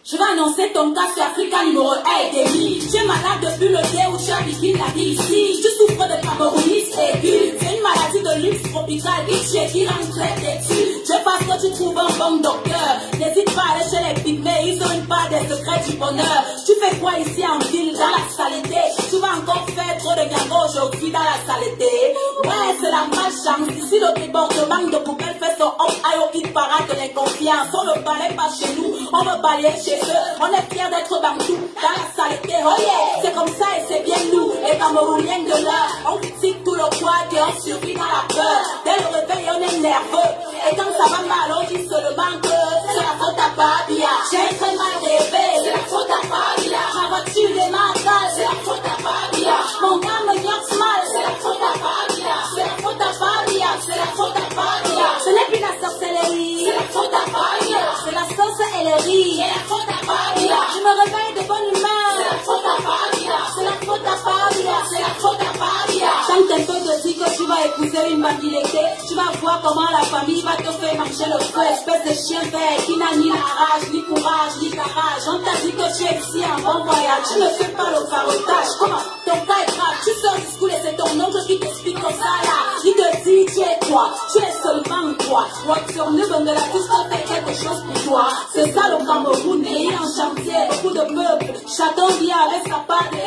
Je vais annoncer ton cas sur Africa numéro 1 et demi. Tu es malade depuis le dé où tu as vécu la vie ici. Tu souffres de camerounisme aigu. C'est une maladie de luxe tropicale qui tue, qui rend très têtu. Je pense que tu trouves un bon docteur. N'hésite pas à aller chez les pygmées, ils ont une part des secrets du bonheur. Tu fais quoi ici en ville, dans la saleté? Tu vas encore faire trop de gago aujourd'hui dans la saleté. Ouais, c'est la malchance. Ici, le débordement de poubelle fait son hop, aïe, hit parade de l'inconfiance. On ne balaye pas chez nous, on veut balayer chez eux. On est fiers d'être bantou dans la saleté. Oh yeah, c'est comme ça et c'est bien nous, les Camerounais de l'heure. On critique tout le poids et on survit dans la peur. Dès le réveil, on est nerveux. Et quand ça va mal, on dit seulement que c'est la faute à Babia. J'ai très mal rêvé, c'est la faute à Babia. Ma voiture est mentale, c'est la faute à Babia. Mon gars me garde mal, c'est la faute à Babia. C'est la faute à Babia, c'est la faute à Babia. Ce n'est plus la sorcellerie, c'est la faute à Babia. C'est la sauce et le riz, c'est la faute à Babia. Je me réveille de bonne humeur, c'est la faute à Babia. C'est la faute à Babia, c'est la faute à Babia. Quand quelqu'un te dit que tu vas épouser une babilité, tu vas voir comment la famille va te faire marcher le feu. Espèce de chien vert qui n'a ni la rage, ni courage, ni garage. On t'a dit que tu es ici en bon voyage, tu ne fais pas le farotage. Comment ton cas est grave, tu sors du school et c'est ton oncle qui t'explique comme ça là. Il te dit tu es toi, tu es seulement toi. Sur nous, de la tous fait quelque chose pour toi. C'est ça le Cameroun, pays en chantier, beaucoup de peuples. Chacun vient avec sa part de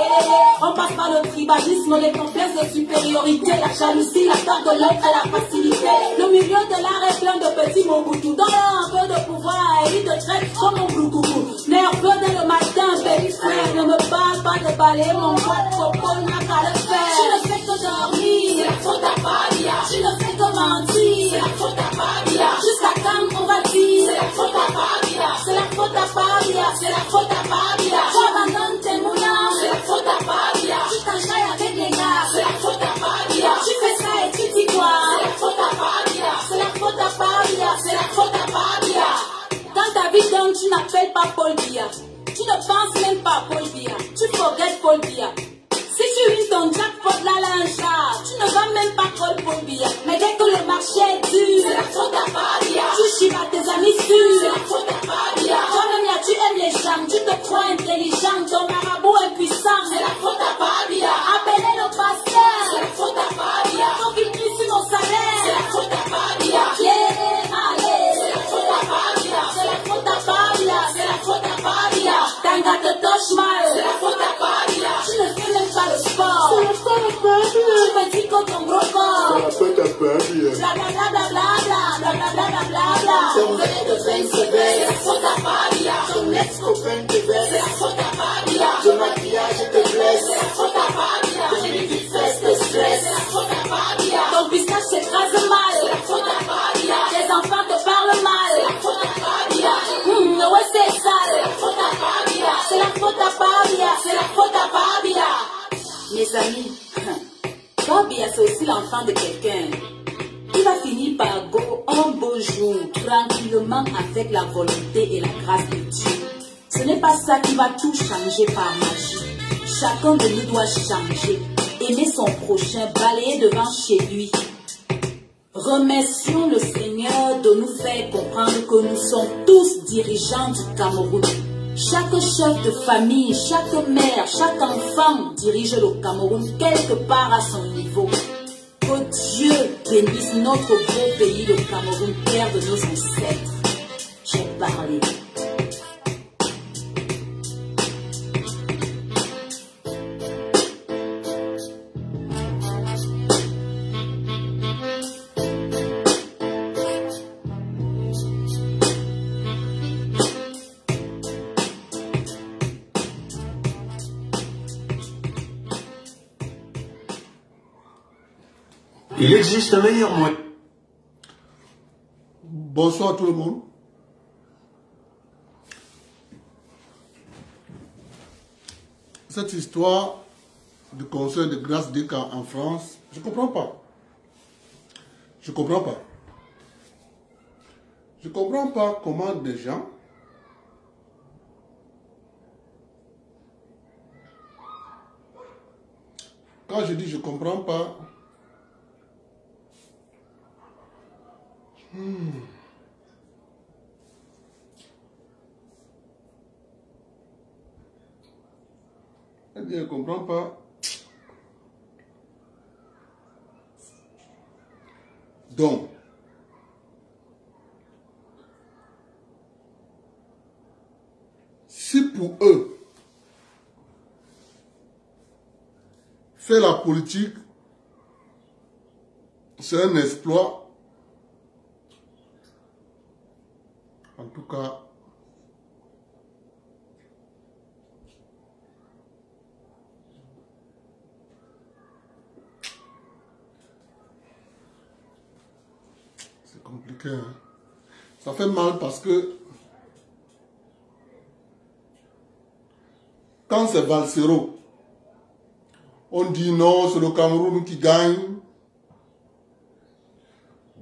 on passe par le tribalisme, les complexes de supériorité, la jalousie, la peur de l'autre et la facilité. Le milieu de l'art est plein de petits mots-boutous. Donne-leur un peu de pouvoir et ils te traitent comme un blougougou. Nerveux dès le matin, baby frère, ne me parle pas de balayer mon pote, Coco n'a qu'à le faire. Tu ne fais que dormir, c'est la faute à Babia. Tu ne fais que mentir, c'est la faute à Babia. Jusqu'à quand on va dire, c'est la faute à Babia. C'est la faute à Babia, c'est la faute à Babia. Tu abandonnes tes moulins, c'est la faute à Babia. Tu t'enchaînes avec les gars, c'est la faute à Babia. Tu fais ça et tu dis quoi, c'est la faute à Babia. C'est la faute à Babia, c'est la faute à Babia. Dans ta vie donc tu n'appelles pas Paul Biya. Tu ne penses même pas à Paul Biya. Tu forget Paul Biya. Si tu wins ton jackpot là, tu ne vas même pas call Paul Biya. Mais dès que le marché est dur, c'est la faute à Babia. Tu chies à tes amis sûrs, c'est la faute à Babia. Toi-même tu aimes les gens, tu te crois intelligent, ton marabout impuissant, c'est la faute à Babia. Appelez le pasteur, c'est la faute à Babia. Faut qu'il prie sur mon salaire, c'est la faute à Babia. Yeah, allez, c'est la faute à Babia. C'est la faute à Babia, c'est la faute à Babia. Tanga te touche mal, c'est la faute à Babia. Tu ne fais même pas le sport, c'est la faute à Babia. Tu me dis que ton gros corps, c'est la faute à Babia. Bla bla bla bla bla bla bla bla bla bla. Ton verre de vin sévère, c'est la faute à Babia. ton ex-copain te verse, C'est la faute à Babia. ton maquillage te blesse, C'est la faute à Babia. ton édifice te stresse, C'est la faute à Babia. Ton pistache s'écrase mal. C'est la faute à Babia. Tes enfants te parlent mal. C'est la faute à Babia. Ouais, c'est ça. C'est la faute à Babia. C'est la faute à Babia. C'est la faute à Babia. Mes amis, Babia c'est aussi l'enfant de quelqu'un. Il va finir par go un beau jour, tranquillement avec la volonté et la grâce de Dieu. Ce n'est pas ça qui va tout changer par magie. Chacun de nous doit changer, aimer son prochain, balayer devant chez lui. Remercions le Seigneur de nous faire comprendre que nous sommes tous dirigeants du Cameroun. Chaque chef de famille, chaque mère, chaque enfant dirige le Cameroun quelque part à son niveau. Que Dieu bénisse notre beau pays, le Cameroun, terre de nos ancêtres. J'ai parlé. Il existe un meilleur moyen. Bonsoir tout le monde. Cette histoire du concert de grâce des cas en France, je ne comprends pas. Je ne comprends pas. Je ne comprends pas comment des gens quand je dis je ne comprends pas, Je ne comprends pas. Donc, si pour eux, faire la politique, c'est un exploit, en tout cas, c'est compliqué. Hein? Ça fait mal parce que quand c'est Valsero, on dit non, c'est le Cameroun qui gagne.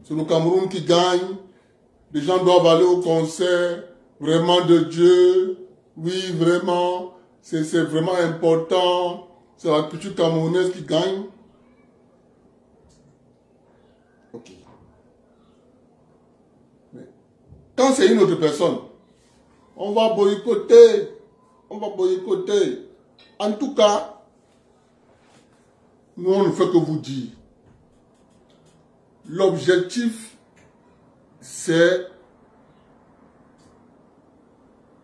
C'est le Cameroun qui gagne. Les gens doivent aller au concert. Vraiment de Dieu. Oui, vraiment. C'est vraiment important. C'est la culture camerounaise qui gagne. Ok. Mais quand c'est une autre personne, on va boycotter. On va boycotter. En tout cas, nous, on ne fait que vous dire. L'objectif, c'est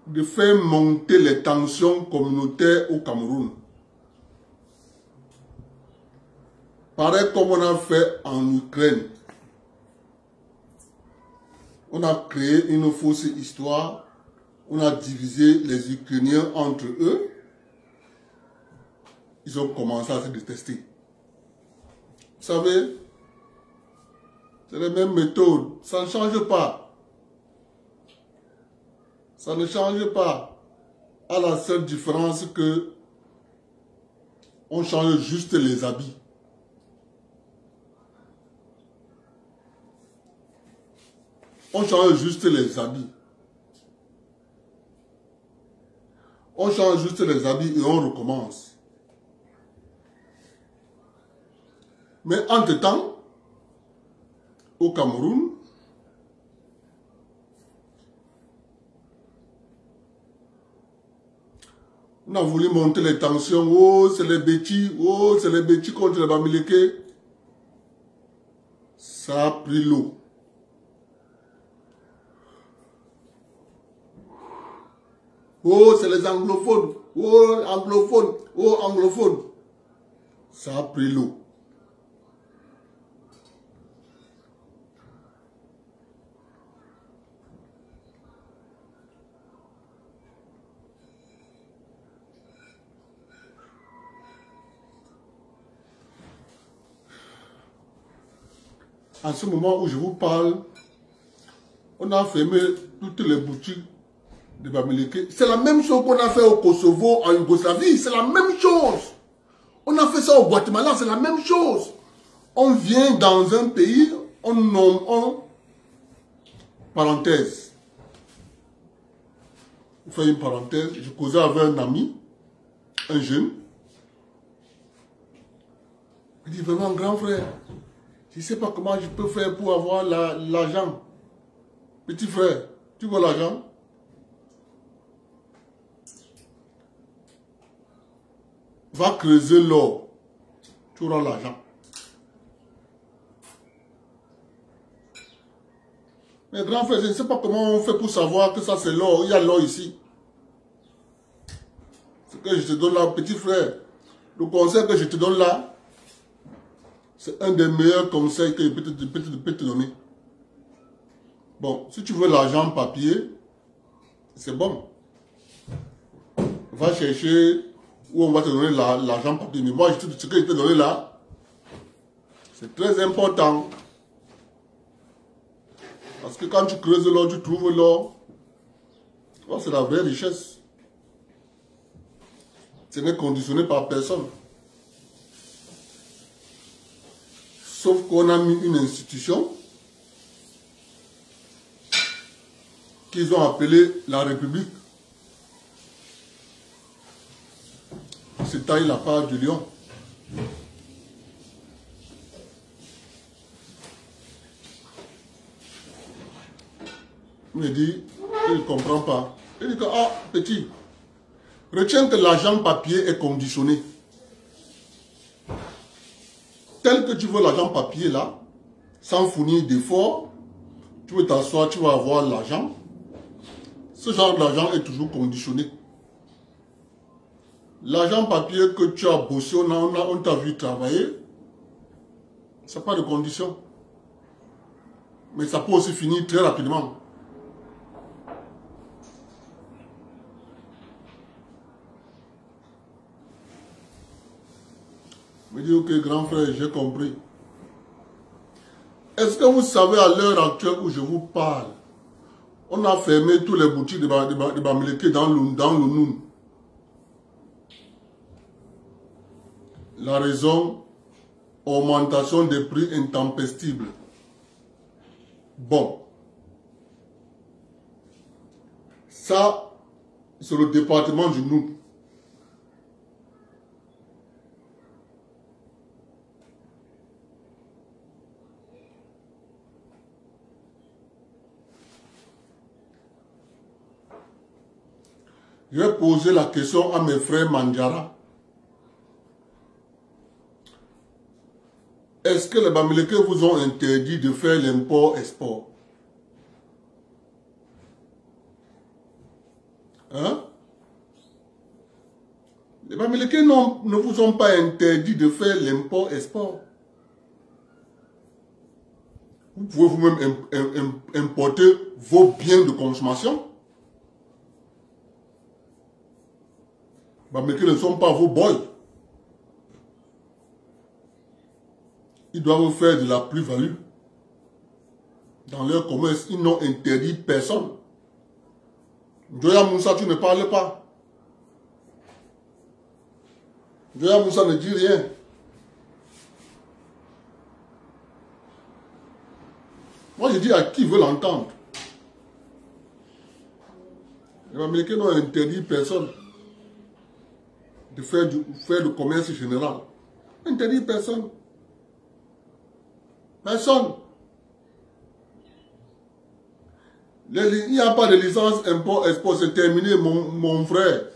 de faire monter les tensions communautaires au Cameroun. Pareil comme on a fait en Ukraine. On a créé une fausse histoire. On a divisé les Ukrainiens entre eux. Ils ont commencé à se détester. Vous savez, c'est les mêmes méthodes. Ça ne change pas. Ça ne change pas. À la seule différence que on change juste les habits. On change juste les habits. On change juste les habits et on recommence. Mais entre-temps, au Cameroun, on a voulu monter les tensions. Oh, c'est les bêtis. Oh, c'est les bêtis contre les Bamileke. Ça a pris l'eau. Oh, c'est les anglophones. Oh, anglophones. Oh, anglophones. Ça a pris l'eau. En ce moment où je vous parle, on a fermé toutes les boutiques de Bamileke. C'est la même chose qu'on a fait au Kosovo, en Yougoslavie. C'est la même chose. On a fait ça au Guatemala, c'est la même chose. On vient dans un pays, on nomme en parenthèse. Je fais une parenthèse. Je causais avec un ami, un jeune. Il dit vraiment, grand frère, je ne sais pas comment je peux faire pour avoir l'argent. Petit frère, tu veux l'argent? Va creuser l'or. Tu auras l'argent. Mais grand frère, je ne sais pas comment on fait pour savoir que ça c'est l'or. Il y a l'or ici. Ce que je te donne là, petit frère. Le conseil que je te donne là, c'est un des meilleurs conseils que je peux te donner. Bon, si tu veux l'argent papier, c'est bon. Va chercher où on va te donner l'argent papier. Mais moi, ce que je te donne là, c'est très important. Parce que quand tu creuses l'or, tu trouves l'or. Oh, c'est la vraie richesse. Ce n'est conditionné par personne. Sauf qu'on a mis une institution qu'ils ont appelée la République. C'est taille la part du lion. Il me dit, il ne comprend pas. Il dit que, ah, petit, retiens que l'argent papier est conditionné. Tel que tu veux l'argent papier là, sans fournir d'efforts, tu veux t'asseoir, tu vas avoir l'argent. Ce genre d'argent est toujours conditionné. L'argent papier que tu as bossé, on t'a vu travailler, ça n'a pas de condition. Mais ça peut aussi finir très rapidement. Je me dis, ok, grand frère, j'ai compris. Est-ce que vous savez à l'heure actuelle où je vous parle, on a fermé toutes les boutiques de Bamileke dans le Noun. La raison, augmentation des prix intempestibles. Bon. Ça, c'est le département du Noun. Je vais poser la question à mes frères Mandjara. Est-ce que les Bamileke vous ont interdit de faire l'import-export? Hein? Les Bamileke ne vous ont pas interdit de faire l'import-export. Vous pouvez vous-même importer vos biens de consommation. Bamileke ne sont pas vos boys. Ils doivent faire de la plus-value. Dans leur commerce, ils n'ont interdit personne. Joya Moussa, tu ne parles pas. Joya Moussa ne dit rien. Moi, je dis à qui veut l'entendre. Les Américains n'ont interdit personne de faire du commerce général. Interdit personne. Personne. Il n'y a pas de licence import-export, c'est terminé, mon frère.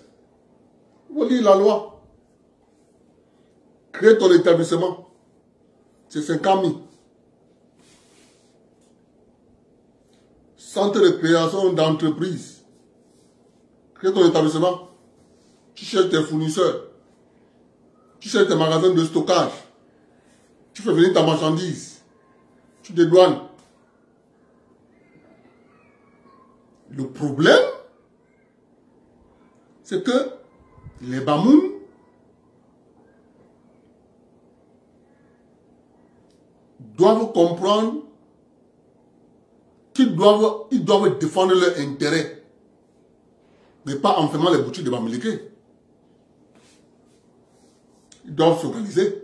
Vous lisez la loi. Crée ton établissement. C'est 50 000. Centre de création d'entreprise. Crée ton établissement. Tu cherches tes fournisseurs. Tu cherches tes magasins de stockage. Tu fais venir ta marchandise. Tu dédouanes. Le problème, c'est que les Bamoun doivent comprendre qu'ils doivent défendre leurs intérêts, mais pas en fermant les boutiques de Bamileke. Ils doivent s'organiser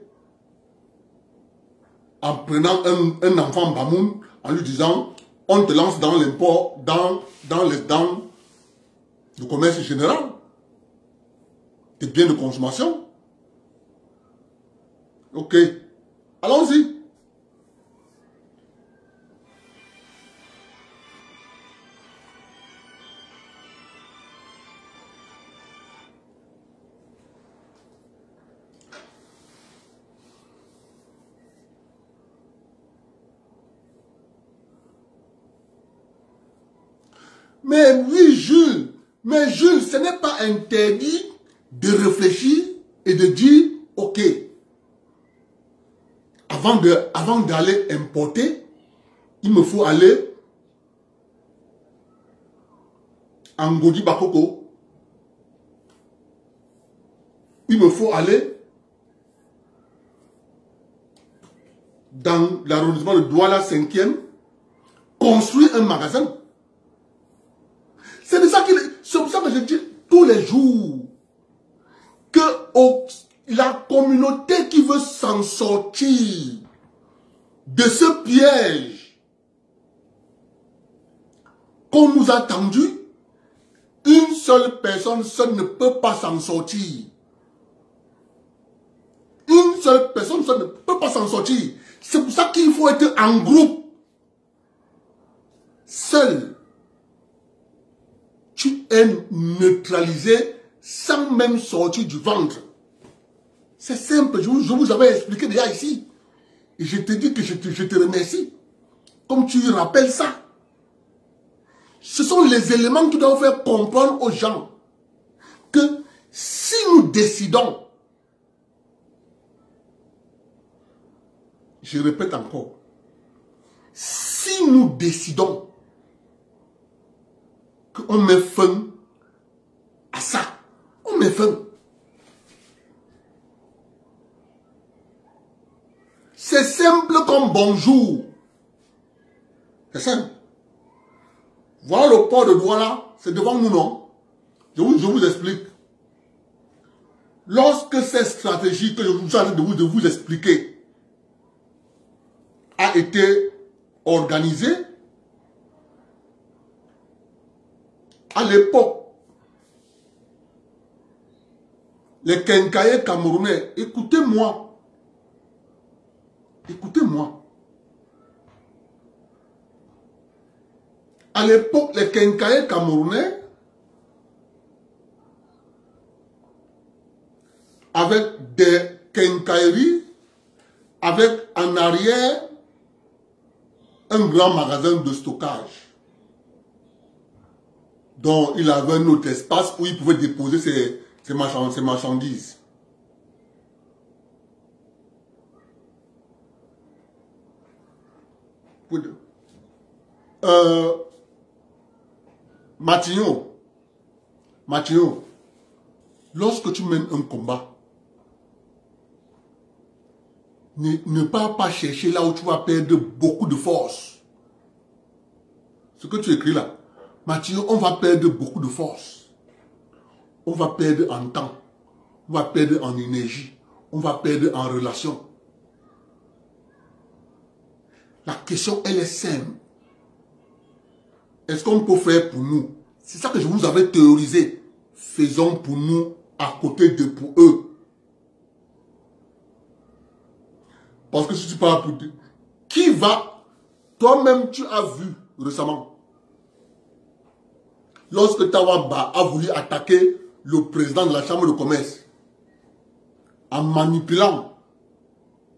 en prenant un enfant Bamoun, en lui disant on te lance dans l'import, dans le commerce général, des biens de consommation. Ok, allons-y. Mais oui, Jules, ce n'est pas interdit de réfléchir et de dire, ok, avant d'aller importer, il me faut aller en Ngodi Bakoko. Il me faut aller dans l'arrondissement de Douala 5e, construire un magasin. C'est pour ça que je dis tous les jours que la communauté qui veut s'en sortir de ce piège qu'on nous a tendu, une seule personne seule ne peut pas s'en sortir. Une seule personne seule ne peut pas s'en sortir. C'est pour ça qu'il faut être en groupe. Seul, est neutralisé sans même sortir du ventre. C'est simple, je vous avais expliqué déjà ici. Et je te dis que je te remercie. Comme tu rappelles ça. Ce sont les éléments qui doivent faire comprendre aux gens que si nous décidons, je répète encore, si nous décidons qu'on met fin à ça, on met fin. C'est simple comme bonjour. C'est simple. Voilà le port de Douala, c'est devant nous, non? Je vous explique. Lorsque cette stratégie que je vous ai de vous expliquer a été organisée, à l'époque, les Kenkaïs camerounais, écoutez-moi, écoutez-moi. À l'époque, les Kenkaïs camerounais, avec des quincailleries, avec en arrière un grand magasin de stockage, dont il avait un autre espace où il pouvait déposer ses marchandises. Matignon, lorsque tu mènes un combat, ne pars pas chercher là où tu vas perdre beaucoup de force. Ce que tu écris là, Matignon, on va perdre beaucoup de force. On va perdre en temps. On va perdre en énergie. On va perdre en relation. La question, elle est simple. Est-ce qu'on peut faire pour nous? C'est ça que je vous avais théorisé. Faisons pour nous à côté de pour eux. Parce que si tu parles pour Dieu, qui va, toi-même tu as vu récemment, lorsque Tawaba a voulu attaquer le président de la chambre de commerce, en manipulant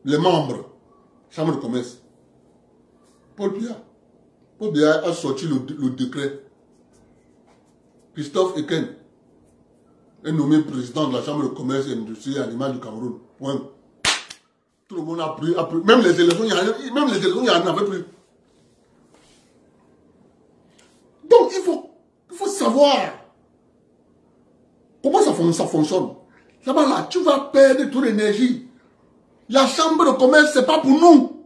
les membres de la chambre de commerce, Paul Biya a sorti le décret. Christophe Eken est nommé président de la chambre de commerce et industrie animale du Cameroun. Point. Tout le monde a pris. Même les élections, il n'y en avait plus. Donc, il faut savoir comment ça fonctionne. Là-bas, là, tu vas perdre toute l'énergie. La chambre de commerce, ce n'est pas pour nous.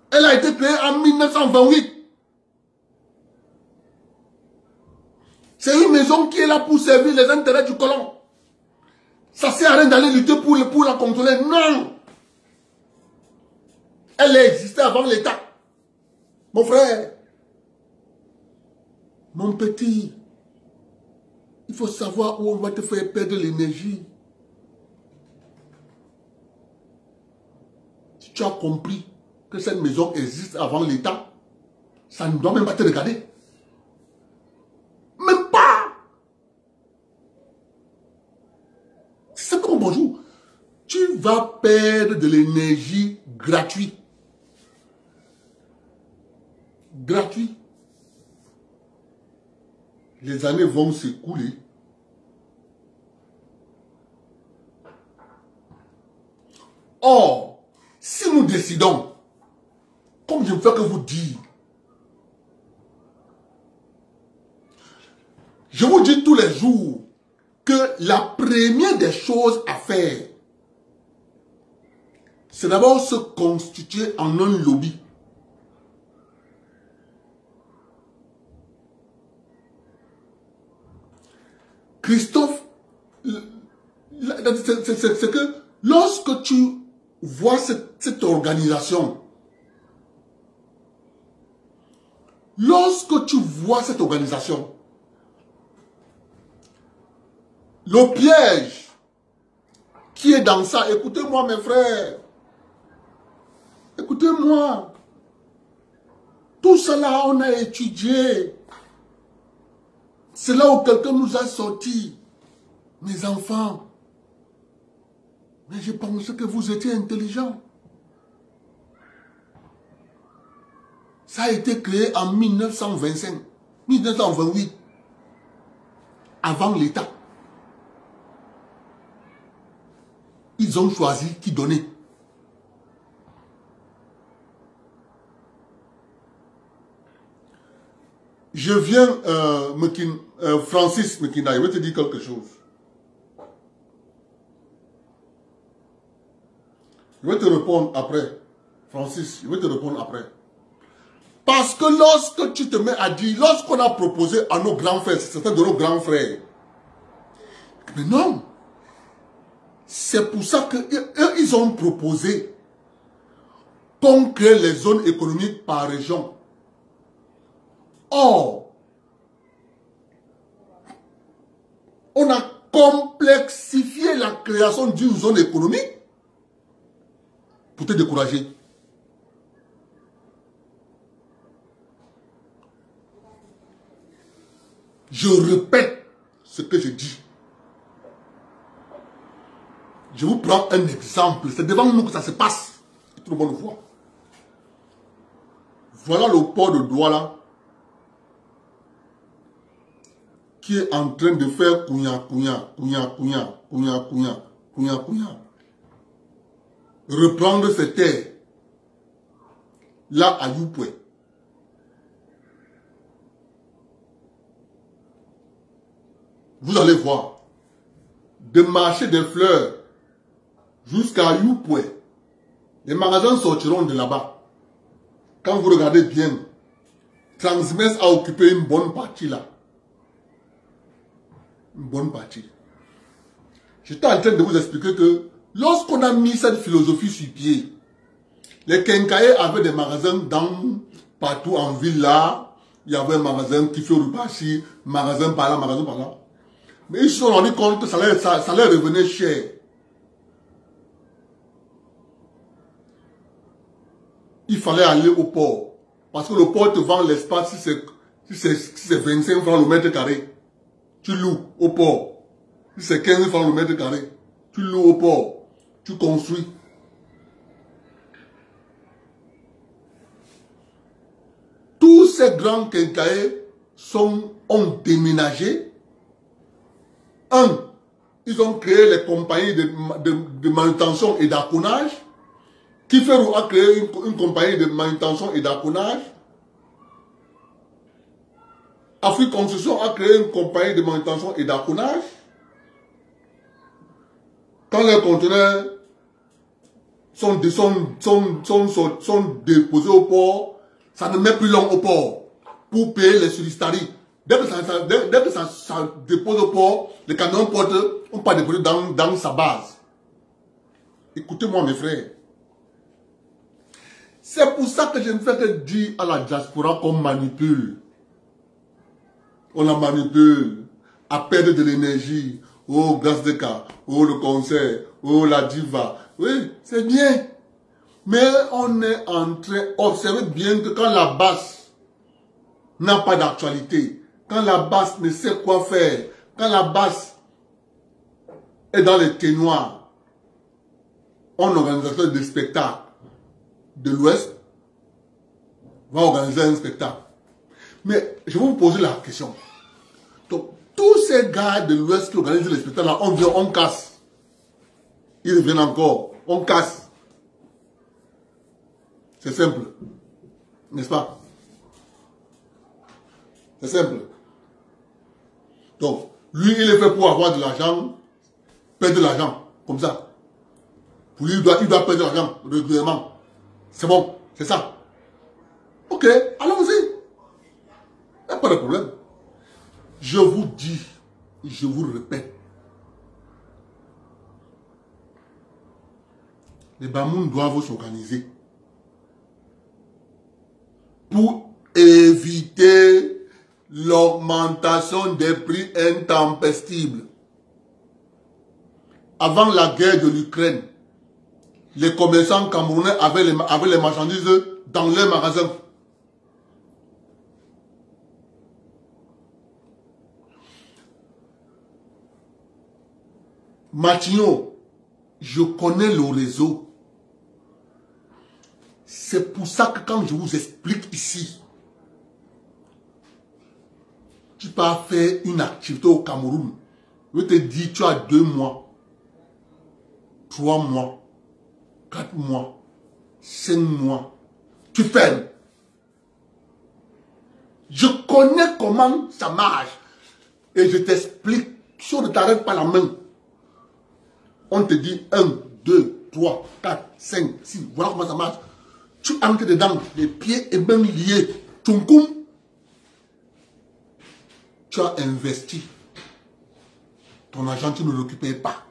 Elle a été créée en 1928. C'est une maison qui est là pour servir les intérêts du colon. Ça ne sert à rien d'aller lutter pour la contrôler. Non. Elle a existé avant l'État. Mon frère, mon petit, il faut savoir où on va te faire perdre l'énergie. Si tu as compris que cette maison existe avant l'État, ça ne doit même pas te regarder. Même pas. C'est comme bonjour. Tu vas perdre de l'énergie gratuite. Gratuit. Les années vont s'écouler. Or, si nous décidons, comme je ne fais que vous dire, je vous dis tous les jours que la première des choses à faire, c'est d'abord se constituer en un lobby. Christophe, c'est que lorsque tu vois cette organisation, le piège qui est dans ça, écoutez-moi mes frères, écoutez-moi, tout cela on a étudié, C'est là où quelqu'un nous a sorti. Mes enfants. Mais je pensais que vous étiez intelligents. Ça a été créé en 1925, 1928, avant l'État. Ils ont choisi qui donner. Je viens, Francis Mekina, je vais te dire quelque chose. Je vais te répondre après. Francis, je vais te répondre après. Parce que lorsque tu te mets à dire, lorsqu'on a proposé à nos grands frères, certains de nos grands frères, mais non, c'est pour ça qu'eux, ils ont proposé qu'on crée les zones économiques par région. Or, on a complexifié la création d'une zone économique pour te décourager. Je répète ce que je dis. Je vous prends un exemple. C'est devant nous que ça se passe. Tout le monde voit. Voilà le port de Douala qui est en train de faire couignant. Reprendre ses terres. Là, à Youpoué. Vous allez voir. De marché des fleurs jusqu'à Youpoué. Les magasins sortiront de là-bas. Quand vous regardez bien, Transmess a occupé une bonne partie là. Une bonne partie. J'étais en train de vous expliquer que lorsqu'on a mis cette philosophie sur pied, les Kenkaïs avaient des magasins partout en ville là. Il y avait un magasin qui fait Rupachi, magasin par là, magasin par là. Mais ils se sont rendus compte que ça leur revenait cher. Il fallait aller au port. Parce que le port te vend l'espace si c'est 25 francs le mètre carré. Tu loues au port. Si c'est 15 francs le mètre carré, tu loues au port. Tu construis. Tous ces grands quincailliers ont déménagé. Ils ont créé les compagnies de manutention et d'accounage. Kiferou a créé une compagnie de manutention et d'accounage. Afrique Construction a créé une compagnie de manutention et d'accounage. Quand les conteneurs sont déposés au port, ça ne met plus long au port pour payer les solistaries. Dès que ça dépose au port, les camions portent, on pas déposer dans sa base. Écoutez-moi mes frères. C'est pour ça que je ne fais que dire à la diaspora qu'on manipule. On la manipule à perdre de l'énergie. Oh, grâce de cas. Oh, le concert. Oh, la diva. Oui, c'est bien. Mais on est en train d'observer bien que quand la basse n'a pas d'actualité, quand la basse ne sait quoi faire, quand la basse est dans les ténoirs, un organisateur de spectacle de l'Ouest va organiser un spectacle. Mais je vais vous poser la question. Donc, tous ces gars de l'Ouest qui organisent les spectacles, là, on vient, on casse. Ils reviennent encore, on casse. C'est simple. N'est-ce pas? C'est simple. Donc, lui, il est fait pour avoir de l'argent, perdre de l'argent, comme ça. Pour lui, il doit perdre de l'argent régulièrement. C'est bon, c'est ça. Ok, allons-y. Il n'y a pas de problème. Je vous dis, je vous répète. Les Bamoun doivent s'organiser pour éviter l'augmentation des prix intempestibles. Avant la guerre de l'Ukraine, les commerçants camerounais avaient les marchandises dans leurs magasins. Matignon, je connais le réseau. C'est pour ça que quand je vous explique ici, tu peux faire une activité au Cameroun. Je te dis, tu as 2 mois, 3 mois, 4 mois, 5 mois. Tu fermes. Je connais comment ça marche. Et je t'explique. Si on ne t'arrête pas la main, on te dit 1, 2, 3, 4, 5, 6. Voilà comment ça marche. Tu entres dedans, les pieds et mains liés. Tchounkoum. Tu as investi. Ton argent, tu ne le récupères pas.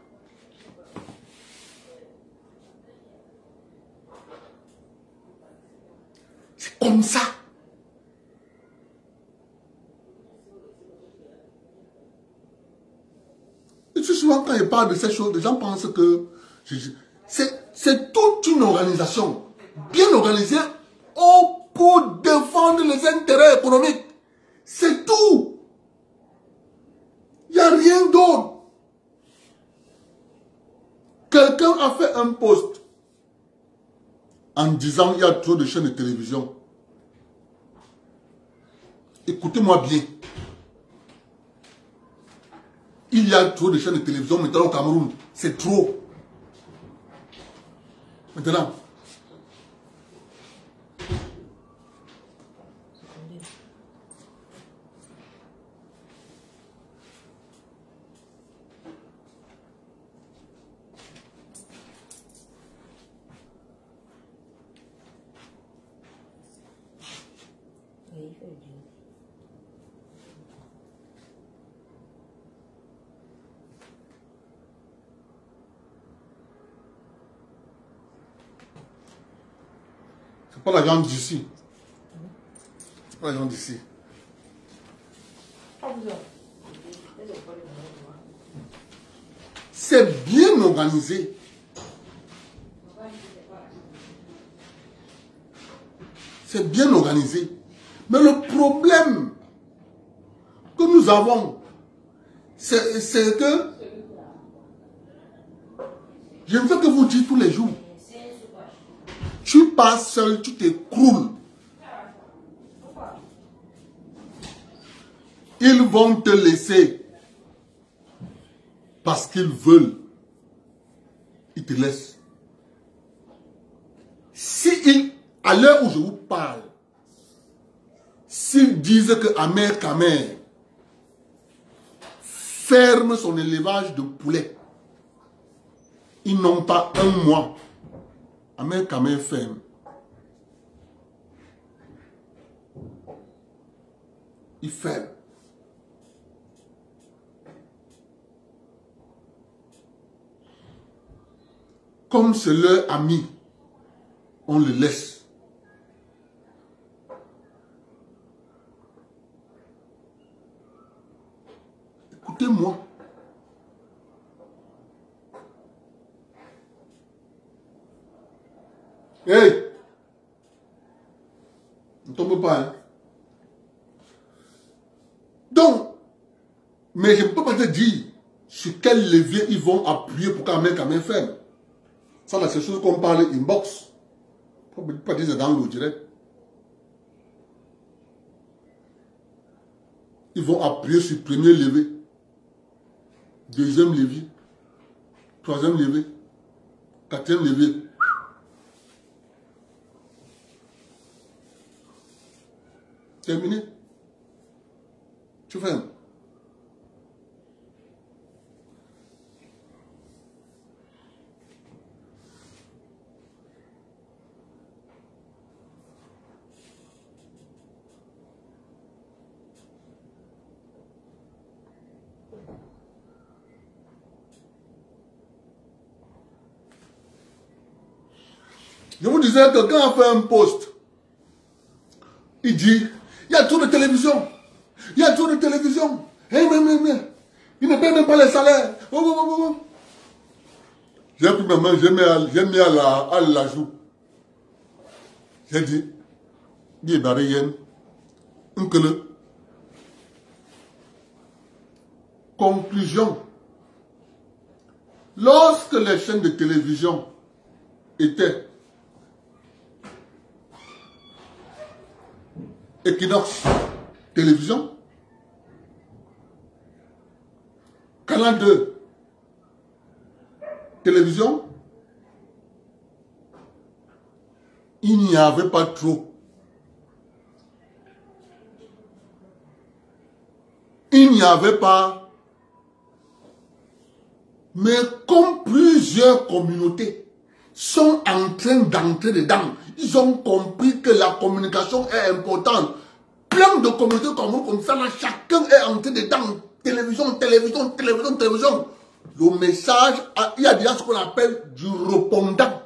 C'est comme ça. Et souvent, quand je parle de ces choses, les gens pensent que c'est toute une organisation bien organisée pour défendre les intérêts économiques. C'est tout. Il n'y a rien d'autre. Quelqu'un a fait un post en disant il y a trop de chaînes de télévision. Écoutez-moi bien. Il y a trop de chaînes de télévision maintenant au Cameroun. C'est trop. Maintenant. C'est pas la viande d'ici. C'est pas la viande d'ici. C'est bien organisé. C'est bien organisé. Mais le problème que nous avons, c'est que je ne fais que vous dire tous les jours. Tu passes seul, tu t'écroules. Ils vont te laisser parce qu'ils veulent. Ils te laissent. À l'heure où je vous parle, s'ils disent que Amer Kamer ferme son élevage de poulets, ils n'ont pas un mois. Amer Kamer ferme. Il ferme. Comme c'est leur ami, on le laisse. Écoutez-moi. Hey! Ne tombe pas, hein? Donc, mais je ne peux pas te dire sur quel levier ils vont appuyer pour qu'Amer Kamer ferme. Ça, là, c'est chose qu'on parle inbox. Il ne faut pas dire c'est dans le direct. Ils vont appuyer sur le premier levier, deuxième levier, troisième levier, quatrième levier. Terminé. Tu fermes. Je vous disais que quand on fait un post, il dit, il y a trop de télévision. Il y a trop de télévision. Hey, il ne paie même pas les salaires. J'ai pris ma main, j'ai mis à la joue. J'ai dit, il est barré, un que le. Conclusion. Lorsque les chaînes de télévision étaient Equinox Télévision, Canal 2 Télévision, il n'y avait pas trop. Il n'y avait pas. Mais comme plusieurs communautés sont en train d'entrer dedans, ils ont compris que la communication est importante. Plein de communautés comme ça, là, chacun est entré dedans. Télévision, télévision, télévision, télévision. Le message, il y a déjà ce qu'on appelle du répondant.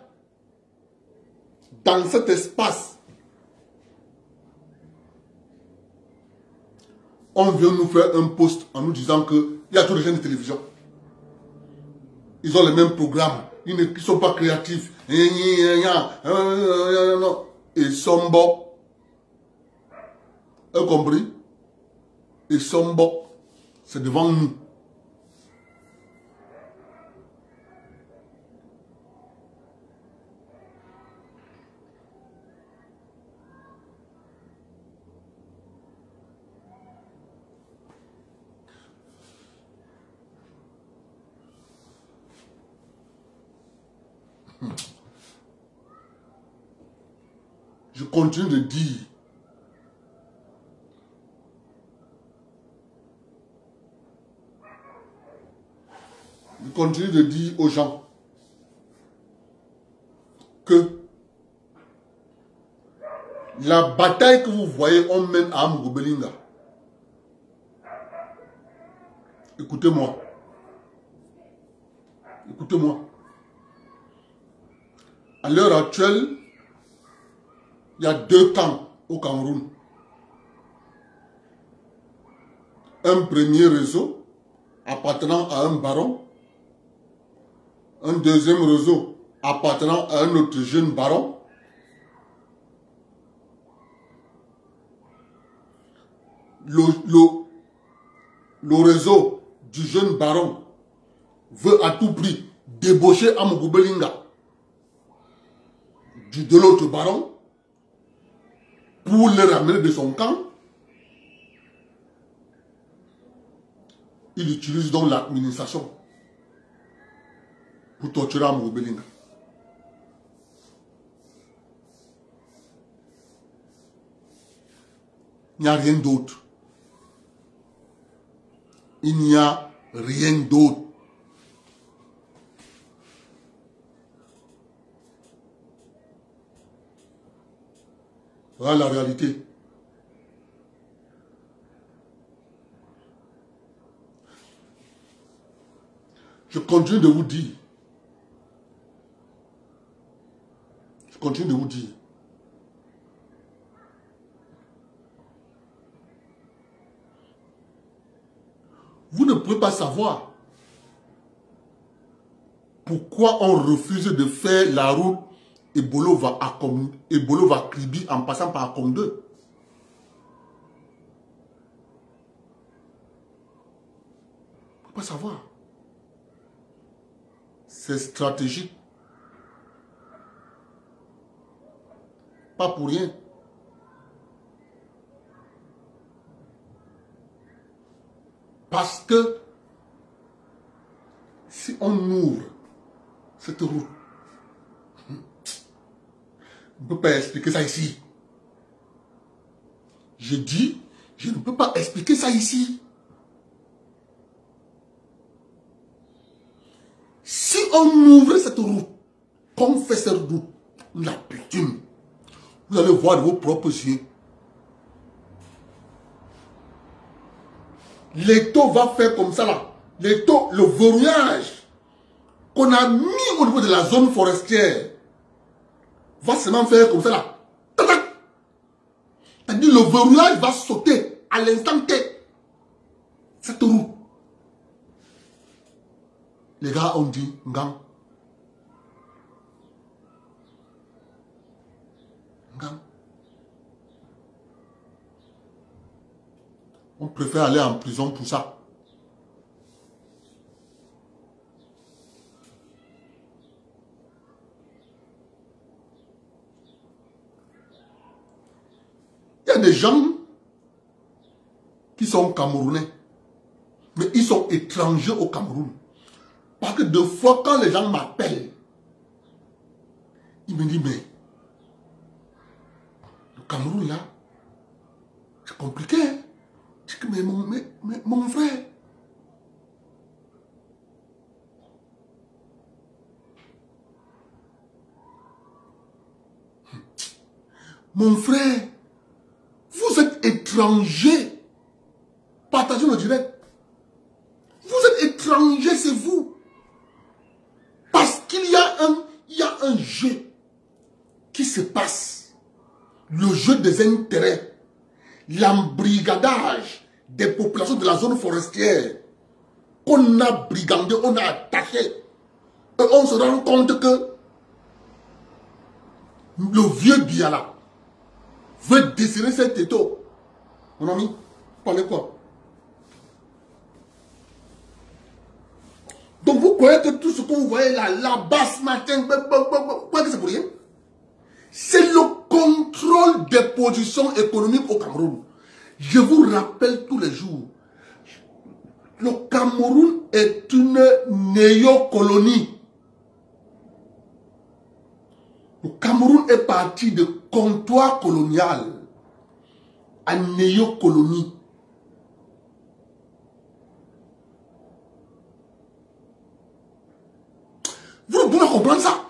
Dans cet espace, on vient nous faire un post en nous disant qu'il y a tous les chaînes de télévision. Ils ont les mêmes programmes. Ils ne sont pas créatifs. Ils sont bons. Vous avez compris? Ils sont bons. C'est devant nous. Je continue de dire. Je continue de dire aux gens que la bataille que vous voyez, on mène à Amugobelinga. Écoutez-moi. Écoutez-moi. À l'heure actuelle, il y a 2 camps au Cameroun. Un premier réseau appartenant à un baron. Un deuxième réseau appartenant à un autre jeune baron. Le réseau du jeune baron veut à tout prix débaucher Amugobelinga de l'autre baron pour le ramener de son camp. Il utilise donc l'administration pour torturer Amugobelinga. Il n'y a rien d'autre. Il n'y a rien d'autre. Voilà la réalité. Je continue de vous dire. Je continue de vous dire. Vous ne pouvez pas savoir pourquoi on refuse de faire la route Ebolo-Kribi en passant par Akom 2. Vous ne pouvez pas savoir. C'est stratégique. Pas pour rien. Parce que si on ouvre cette route, on ne peut pas expliquer ça ici. Je dis, je ne peux pas expliquer ça ici. Si on ouvre cette route, qu'on fait cette route, la bitume, vous allez voir de vos propres yeux. L'étau va faire comme ça là. L'étau, le verrouillage qu'on a mis au niveau de la zone forestière va seulement faire comme ça là. C'est-à-dire le verrouillage va sauter à l'instant T. Cette roue. Les gars ont dit, Ngang. Ngang. On préfère aller en prison pour ça. gens qui sont camerounais, mais ils sont étrangers au Cameroun. Parce que deux fois, quand les gens m'appellent, ils me disent, mais le Cameroun là, c'est compliqué. Hein? Je dis, mais mon frère, vous êtes étranger. Partagez le direct. Vous êtes étranger, c'est vous. Parce qu'il y a un jeu qui se passe. Le jeu des intérêts. L'embrigadage des populations de la zone forestière. Qu'on a brigandé, on a attaqué. Et on se rend compte que le vieux Biala veut décider cet étau. Mon ami, parlez quoi? Donc vous croyez que tout ce que vous voyez là, là-bas ce matin, vous croyez que c'est pour rien? C'est le contrôle des positions économiques au Cameroun. Je vous rappelle tous les jours, le Cameroun est une néocolonie. Le Cameroun est parti de comptoir colonial à néocolonie. Vous ne pouvez comprendre ça?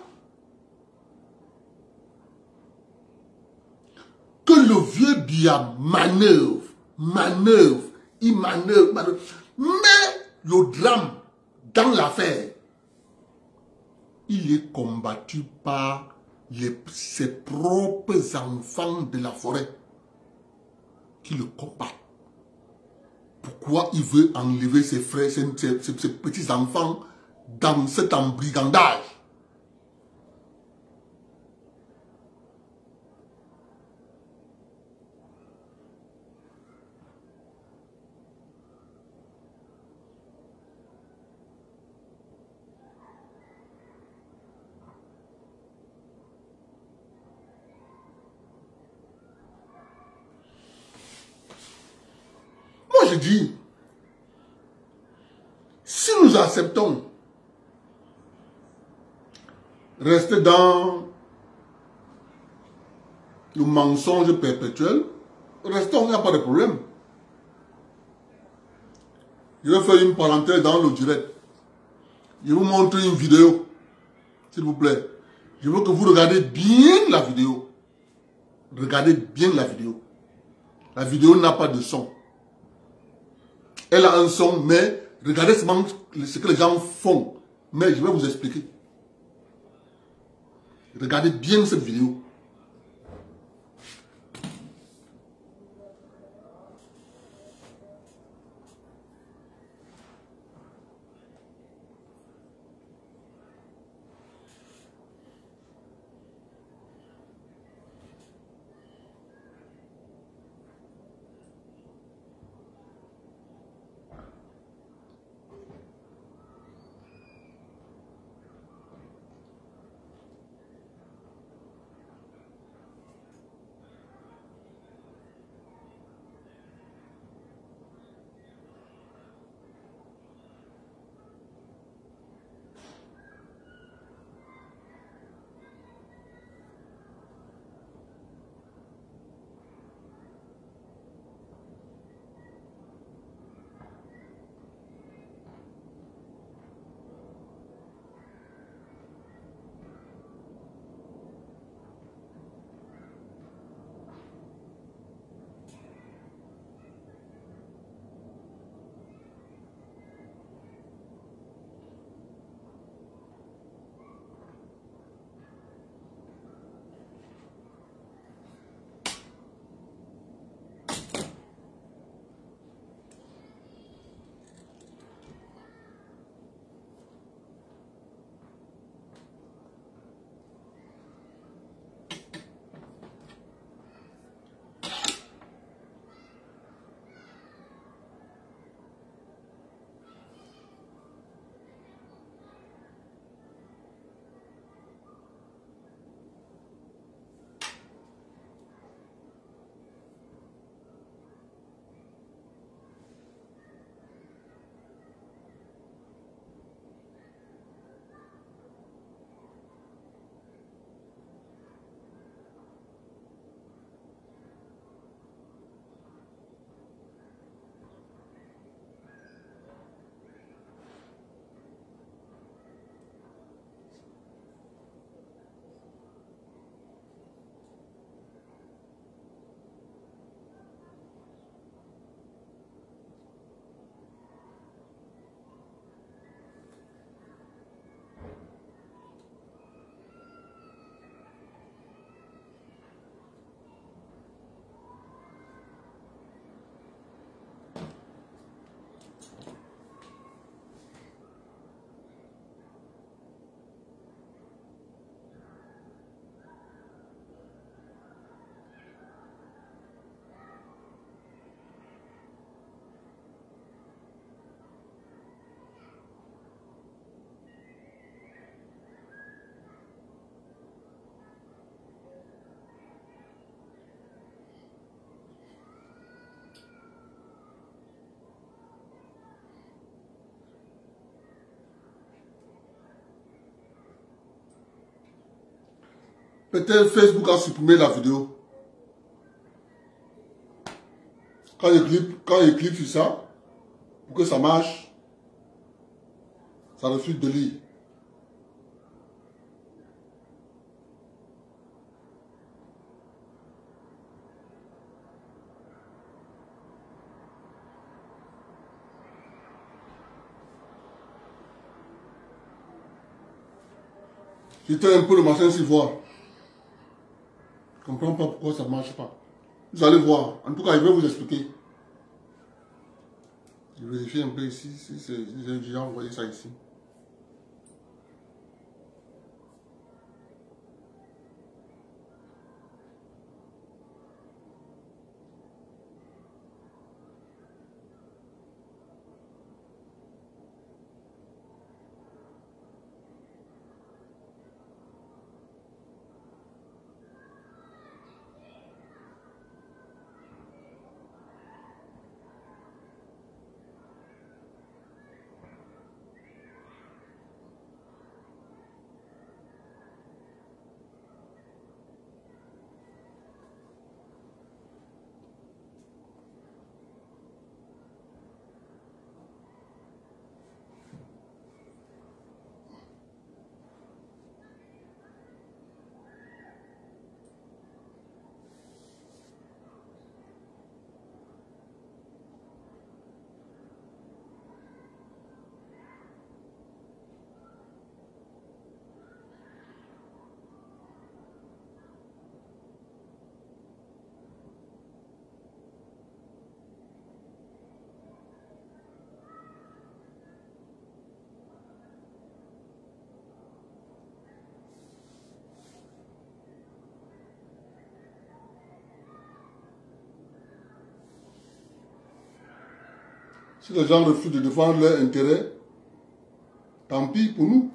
Que le vieux Biya manœuvre, il manœuvre. Mais le drame dans l'affaire, il est combattu par ses propres enfants de la forêt qui le combattent. Pourquoi il veut enlever ses frères, ses petits-enfants dans cet embrigandage? Moi je dis, si nous acceptons rester dans le mensonge perpétuel, restons, il n'y a pas de problème. Je vais faire une parenthèse dans le direct. Je vais vous montrer une vidéo, s'il vous plaît. Je veux que vous regardez bien la vidéo. Regardez bien la vidéo. La vidéo n'a pas de son. Elle a un son, mais regardez seulement ce que les gens font. Mais je vais vous expliquer. Regardez bien cette vidéo. Peut-être Facebook a supprimé la vidéo. Quand il clique sur ça, pour que ça marche, ça refuse de lire. J'étais un peu le machin s'y voir. Je ne comprends pas pourquoi ça ne marche pas. Vous allez voir. En tout cas, je vais vous expliquer. Je vais vérifier un peu ici si j'ai déjà envoyé ça ici. Si les gens refusent de défendre leurs intérêts, tant pis pour nous.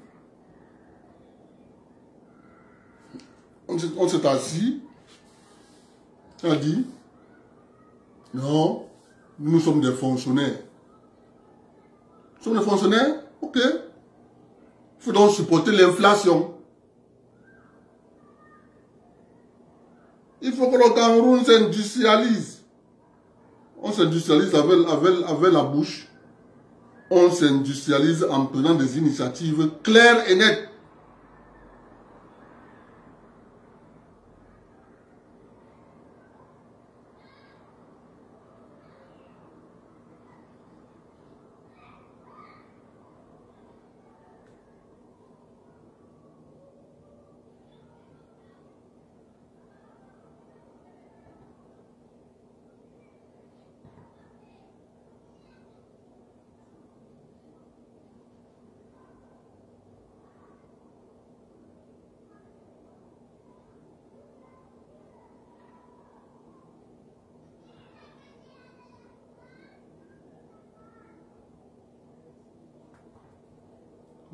On s'est assis, on a dit, non, nous sommes des fonctionnaires. Nous sommes des fonctionnaires, ok. Il faut donc supporter l'inflation. Il faut que le Cameroun s'industrialise. On s'industrialise avec la bouche. On s'industrialise en prenant des initiatives claires et nettes.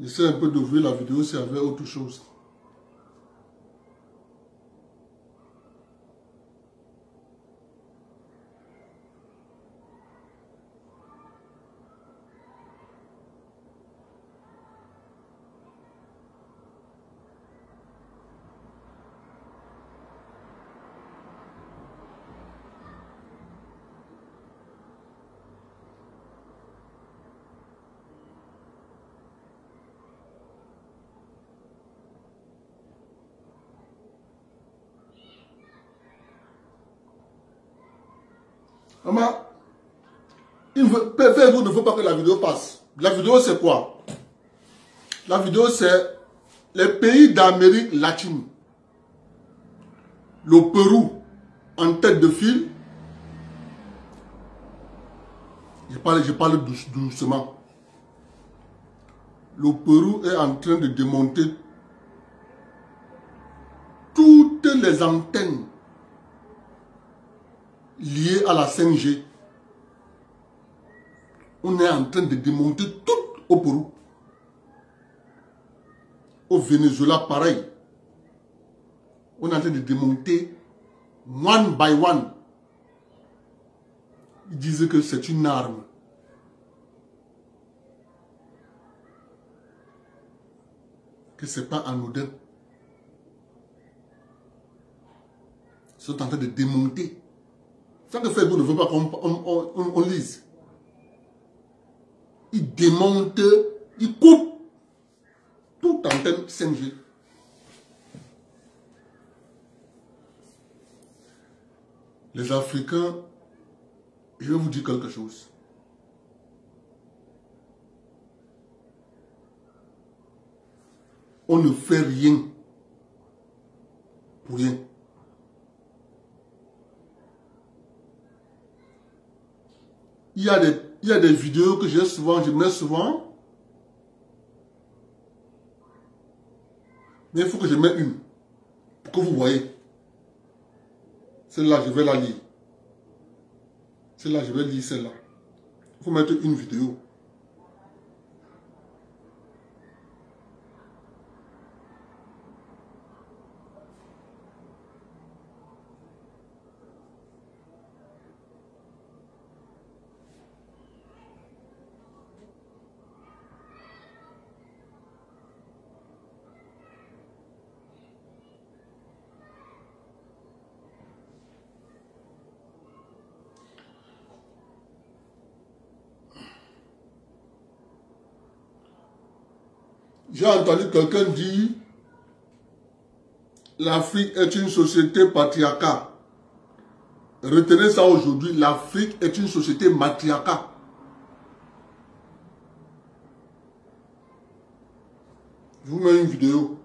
J'essaie un peu d'ouvrir la vidéo s'il y avait autre chose. Maman, Facebook ne veut pas que la vidéo passe. La vidéo c'est quoi? La vidéo c'est les pays d'Amérique latine. Le Pérou en tête de file. Je parle doucement. Le Pérou est en train de démonter toutes les antennes liées à la 5G. On est en train de démonter tout au Pérou. Au Venezuela, pareil. On est en train de démonter one by one. Ils disaient que c'est une arme. Que ce n'est pas anodin. sont en train de démonter. Sans que Facebook ne veut pas qu'on lise. Ils démontent, ils coupent toute antenne 5G. Les Africains, je vais vous dire quelque chose. On ne fait rien pour rien. Il y a des vidéos que je mets souvent. Mais il faut que je mette une. Pour que vous voyez. Celle-là, je vais la lire. Celle-là, je vais lire celle-là. Il faut mettre une vidéo. J'ai entendu quelqu'un dire l'Afrique est une société patriarcale. Retenez ça aujourd'hui, l'Afrique est une société matriarcale. Je vous mets une vidéo.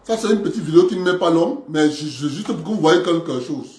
Ça, c'est une petite vidéo qui n'est pas longue, mais juste pour que vous voyez quelque chose.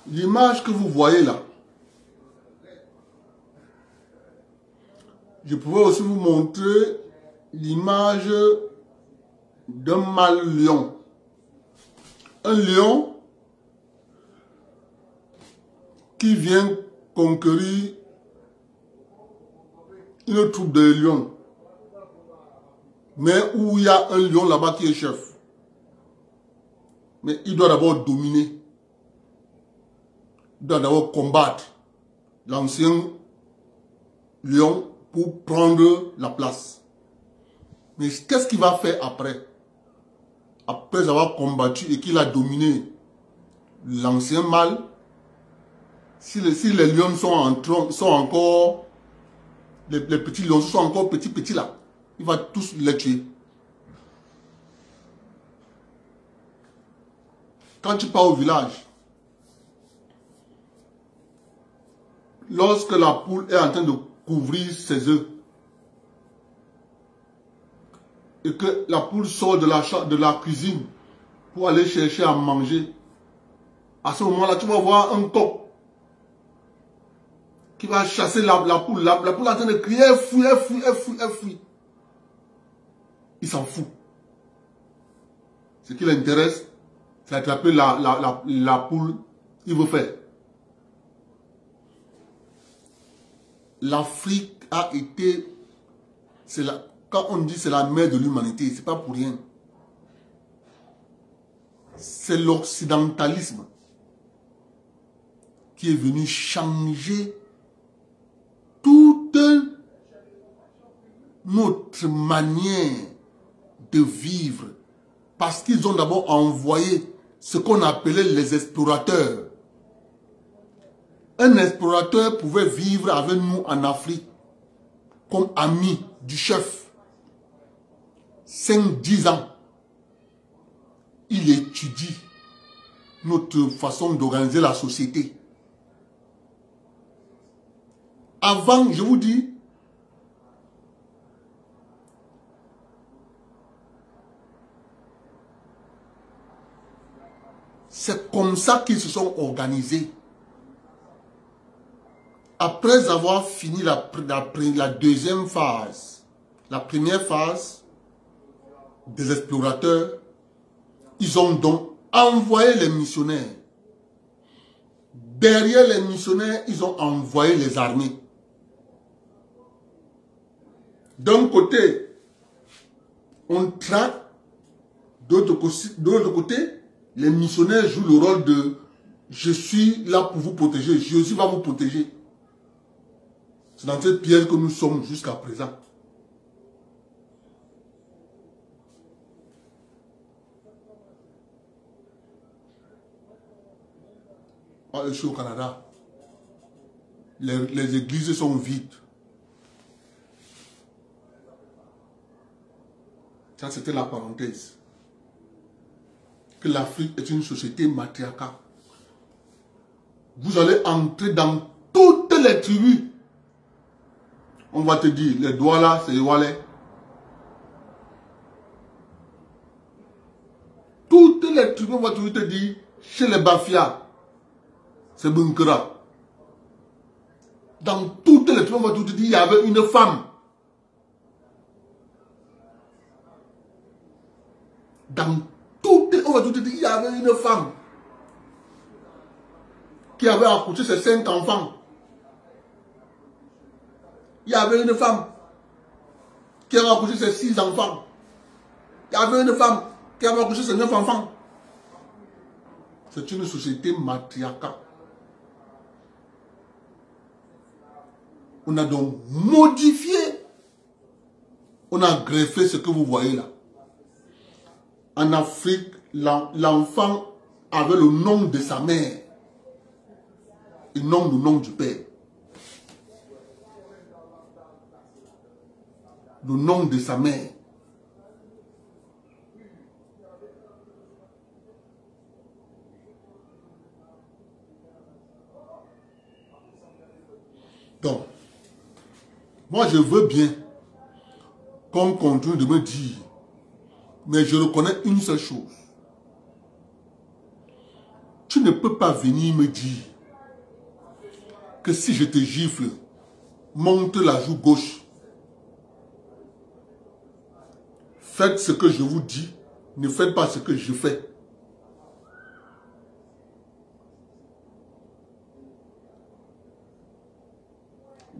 L'image que vous voyez là, je pouvais aussi vous montrer l'image d'un mâle lion. Un lion qui vient conquérir une troupe de lions. Mais où il y a un lion là-bas qui est chef. Mais il doit d'abord dominer. Il doit d'abord combattre l'ancien lion pour prendre la place. Mais qu'est-ce qu'il va faire après? Après avoir combattu et qu'il a dominé l'ancien mâle, si les lions sont encore, les petits lions sont encore petits là, il va tous les tuer. Quand tu pars au village, lorsque la poule est en train de couvrir ses œufs et que la poule sort de la cuisine pour aller chercher à manger, à ce moment-là, tu vas voir un coq qui va chasser la poule. La poule est en train de crier, elle fuit. Il s'en fout. Ce qui l'intéresse, c'est attraper la poule. Il veut faire. L'Afrique a été, quand on dit c'est la mère de l'humanité, c'est pas pour rien. c'est l'occidentalisme qui est venu changer toute notre manière de vivre. Parce qu'ils ont d'abord envoyé ce qu'on appelait les explorateurs. Un explorateur pouvait vivre avec nous en Afrique comme ami du chef. 5-10 ans. Il étudie notre façon d'organiser la société. Avant, je vous dis, c'est comme ça qu'ils se sont organisés. Après avoir fini la deuxième phase, la première phase des explorateurs, ils ont donc envoyé les missionnaires. Derrière les missionnaires, ils ont envoyé les armées. D'un côté, on traque, de l'autre côté, les missionnaires jouent le rôle de « je suis là pour vous protéger, Jésus va vous protéger ». C'est dans cette pièce que nous sommes jusqu'à présent. Je suis au Canada. Les églises sont vides. Ça, c'était la parenthèse. Que l'Afrique est une société matriarcale. Vous allez entrer dans toutes les tribus. On va te dire, les doigts là, c'est les Walais. Toutes les tribus, on va te dire, chez les Bafia, c'est Bunkera. Dans toutes les tribus, on va te dire, il y avait une femme. Dans toutes les, on va te dire, il y avait une femme qui avait accouché ses 5 enfants. Il y avait une femme qui avait accouché ses 6 enfants. Il y avait une femme qui avait accouché ses 9 enfants. C'est une société matriarcale. On a donc modifié, on a greffé ce que vous voyez là. En Afrique, l'enfant avait le nom de sa mère et non le nom du père. Le nom de sa mère. Donc, moi je veux bien qu'on continue de me dire, mais je reconnais une seule chose. Tu ne peux pas venir me dire que si je te gifle, monte la joue gauche. Faites ce que je vous dis, ne faites pas ce que je fais.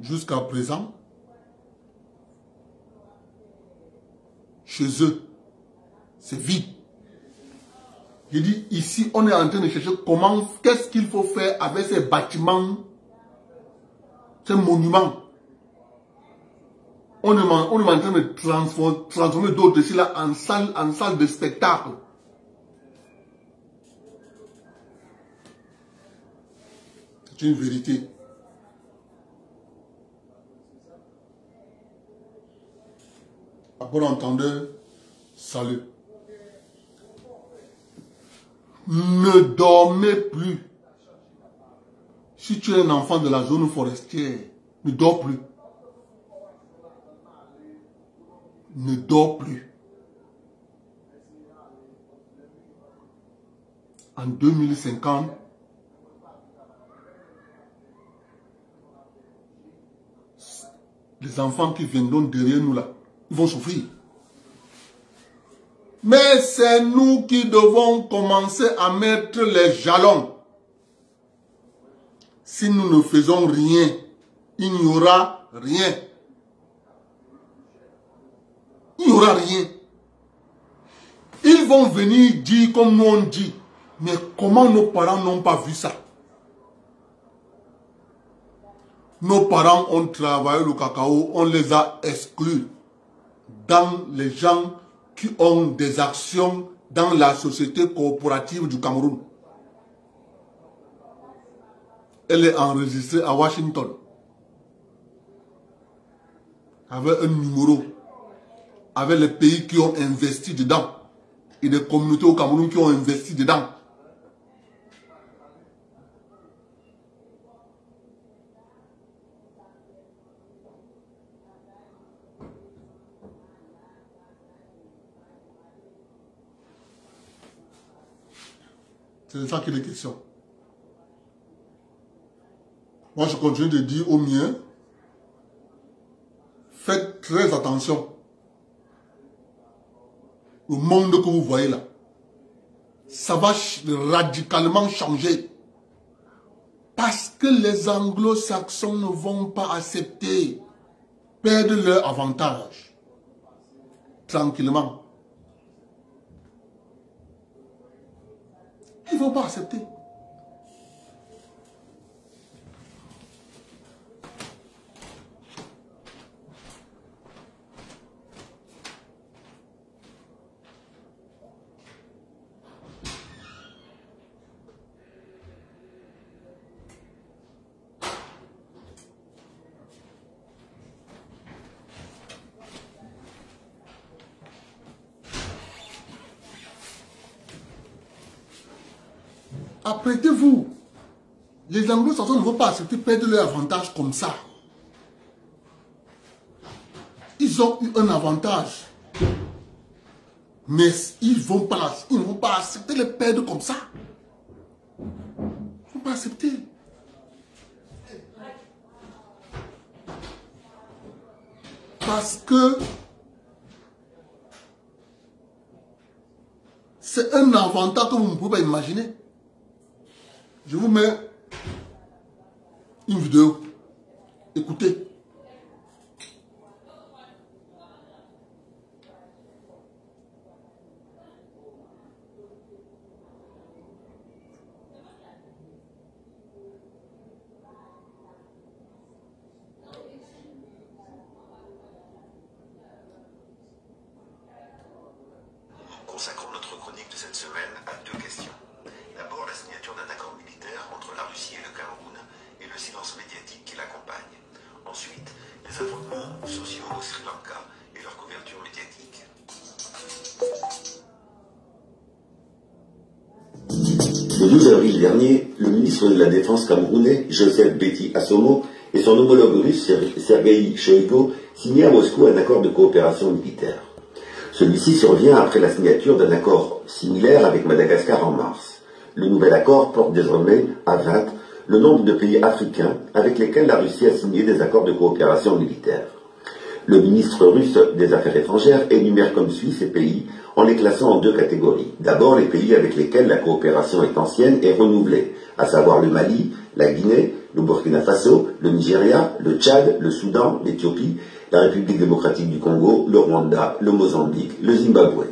Jusqu'à présent, chez eux, c'est vide. Je dis, ici, on est en train de chercher comment, qu'est-ce qu'il faut faire avec ces bâtiments, ces monuments. On est en train de transformer d'autres ici là en salle de spectacle. C'est une vérité. À bon entendeur, salut. Ne dormez plus. Si tu es un enfant de la zone forestière, ne dors plus. Ne dors plus. En 2050, les enfants qui viendront derrière nous là, ils vont souffrir. Mais c'est nous qui devons commencer à mettre les jalons. Si nous ne faisons rien, il n'y aura rien. Il n'y aura rien. Ils vont venir dire comme nous on dit. Mais comment nos parents n'ont pas vu ça? Nos parents ont travaillé le cacao, on les a exclus dans les gens qui ont des actions dans la société coopérative du Cameroun. Elle est enregistrée à Washington avec un numéro, avec les pays qui ont investi dedans et des communautés au Cameroun qui ont investi dedans. C'est de ça qu'il est question. Moi, je continue de dire aux miens, faites très attention. Le monde que vous voyez là, ça va radicalement changer. Parce que les anglo-saxons ne vont pas accepter perdre leur avantage. Tranquillement. Ils ne vont pas accepter. Apprêtez-vous. Les anglo-saxons ne vont pas accepter perdre leur avantage comme ça. Ils ont eu un avantage. Mais ils ne vont pas accepter le perdre comme ça. Ils ne vont pas accepter. Parce que c'est un avantage que vous ne pouvez pas imaginer. Je vous mets une vidéo. Écoutez. Consacrons notre chronique de cette semaine à deux questions. D'abord, la signature d'un accord militaire entre la Russie et le Cameroun et le silence médiatique qui l'accompagne. Ensuite, les affrontements sociaux au Sri Lanka et leur couverture médiatique. Le 12 avril dernier, le ministre de la Défense camerounais, Joseph Betty Assomo, et son homologue russe, Sergueï Shoigu, signaient à Moscou un accord de coopération militaire. Celui-ci survient après la signature d'un accord similaire avec Madagascar en mars. Le nouvel accord porte désormais à 20 le nombre de pays africains avec lesquels la Russie a signé des accords de coopération militaire. Le ministre russe des Affaires étrangères énumère comme suit ces pays en les classant en deux catégories. D'abord, les pays avec lesquels la coopération est ancienne et renouvelée, à savoir le Mali, la Guinée, le Burkina Faso, le Nigeria, le Tchad, le Soudan, l'Éthiopie, la République démocratique du Congo, le Rwanda, le Mozambique, le Zimbabwe.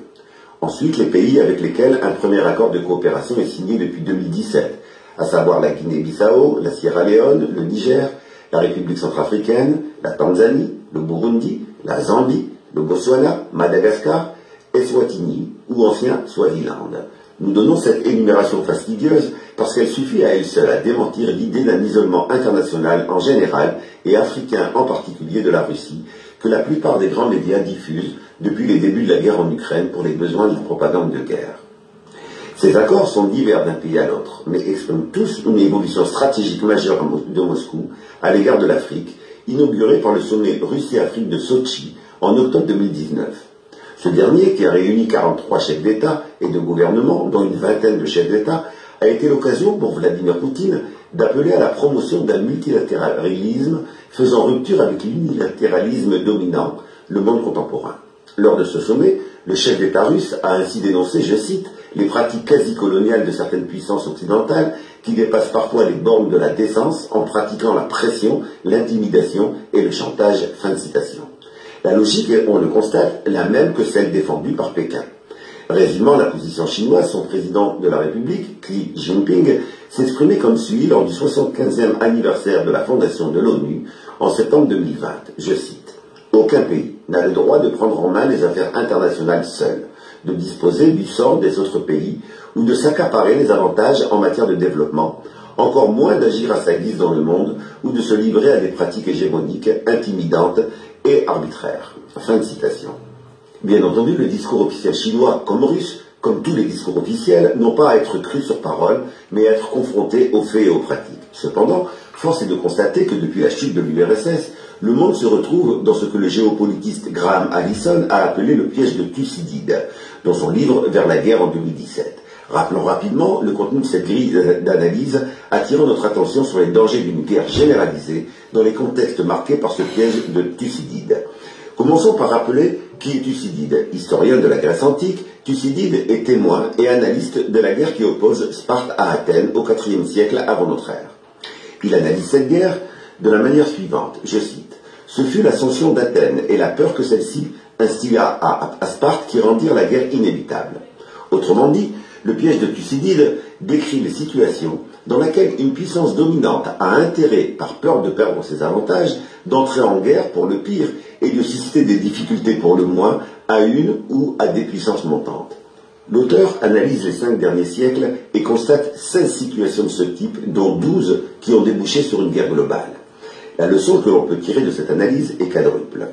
Ensuite, les pays avec lesquels un premier accord de coopération est signé depuis 2017, à savoir la Guinée-Bissau, la Sierra Leone, le Niger, la République centrafricaine, la Tanzanie, le Burundi, la Zambie, le Botswana, Madagascar, Eswatini ou ancien Swaziland. Nous donnons cette énumération fastidieuse parce qu'elle suffit à elle seule à démentir l'idée d'un isolement international en général et africain en particulier de la Russie que la plupart des grands médias diffusent depuis les débuts de la guerre en Ukraine pour les besoins de la propagande de guerre. Ces accords sont divers d'un pays à l'autre, mais expriment tous une évolution stratégique majeure de Moscou à l'égard de l'Afrique, inaugurée par le sommet Russie-Afrique de Sotchi en octobre 2019. Ce dernier, qui a réuni 43 chefs d'État et de gouvernement, dont une vingtaine de chefs d'État, a été l'occasion pour Vladimir Poutine d'appeler à la promotion d'un multilatéralisme faisant rupture avec l'unilatéralisme dominant, le monde contemporain. Lors de ce sommet, le chef d'État russe a ainsi dénoncé, je cite, les pratiques quasi-coloniales de certaines puissances occidentales qui dépassent parfois les bornes de la décence en pratiquant la pression, l'intimidation et le chantage. Fin de citation. La logique est, on le constate, la même que celle défendue par Pékin. Résumant la position chinoise, son président de la République, Xi Jinping, s'exprimait comme suit lors du 75e anniversaire de la fondation de l'ONU en septembre 2020. Je cite: « Aucun pays n'a le droit de prendre en main les affaires internationales seul, de disposer du sort des autres pays ou de s'accaparer les avantages en matière de développement, encore moins d'agir à sa guise dans le monde ou de se livrer à des pratiques hégémoniques, intimidantes et arbitraires. » Fin de citation. Bien entendu, le discours officiel chinois comme russe, comme tous les discours officiels, n'ont pas à être crus sur parole, mais à être confrontés aux faits et aux pratiques. Cependant, force est de constater que depuis la chute de l'URSS, le monde se retrouve dans ce que le géopolitiste Graham Allison a appelé le piège de Thucydide, dans son livre Vers la guerre en 2017. Rappelons rapidement le contenu de cette grille d'analyse, attirant notre attention sur les dangers d'une guerre généralisée dans les contextes marqués par ce piège de Thucydide. Commençons par rappeler qui est Thucydide. Historien de la Grèce antique, Thucydide est témoin et analyste de la guerre qui oppose Sparte à Athènes au IVe siècle avant notre ère. Il analyse cette guerre de la manière suivante, je cite: « Ce fut l'ascension d'Athènes et la peur que celle-ci instilla à Sparte qui rendirent la guerre inévitable. » Autrement dit, le piège de Thucydide décrit les situations dans lesquelles une puissance dominante a intérêt, par peur de perdre ses avantages, d'entrer en guerre pour le pire et de susciter des difficultés pour le moins à une ou à des puissances montantes. L'auteur analyse les 5 derniers siècles et constate 16 situations de ce type, dont 12 qui ont débouché sur une guerre globale. La leçon que l'on peut tirer de cette analyse est quadruple.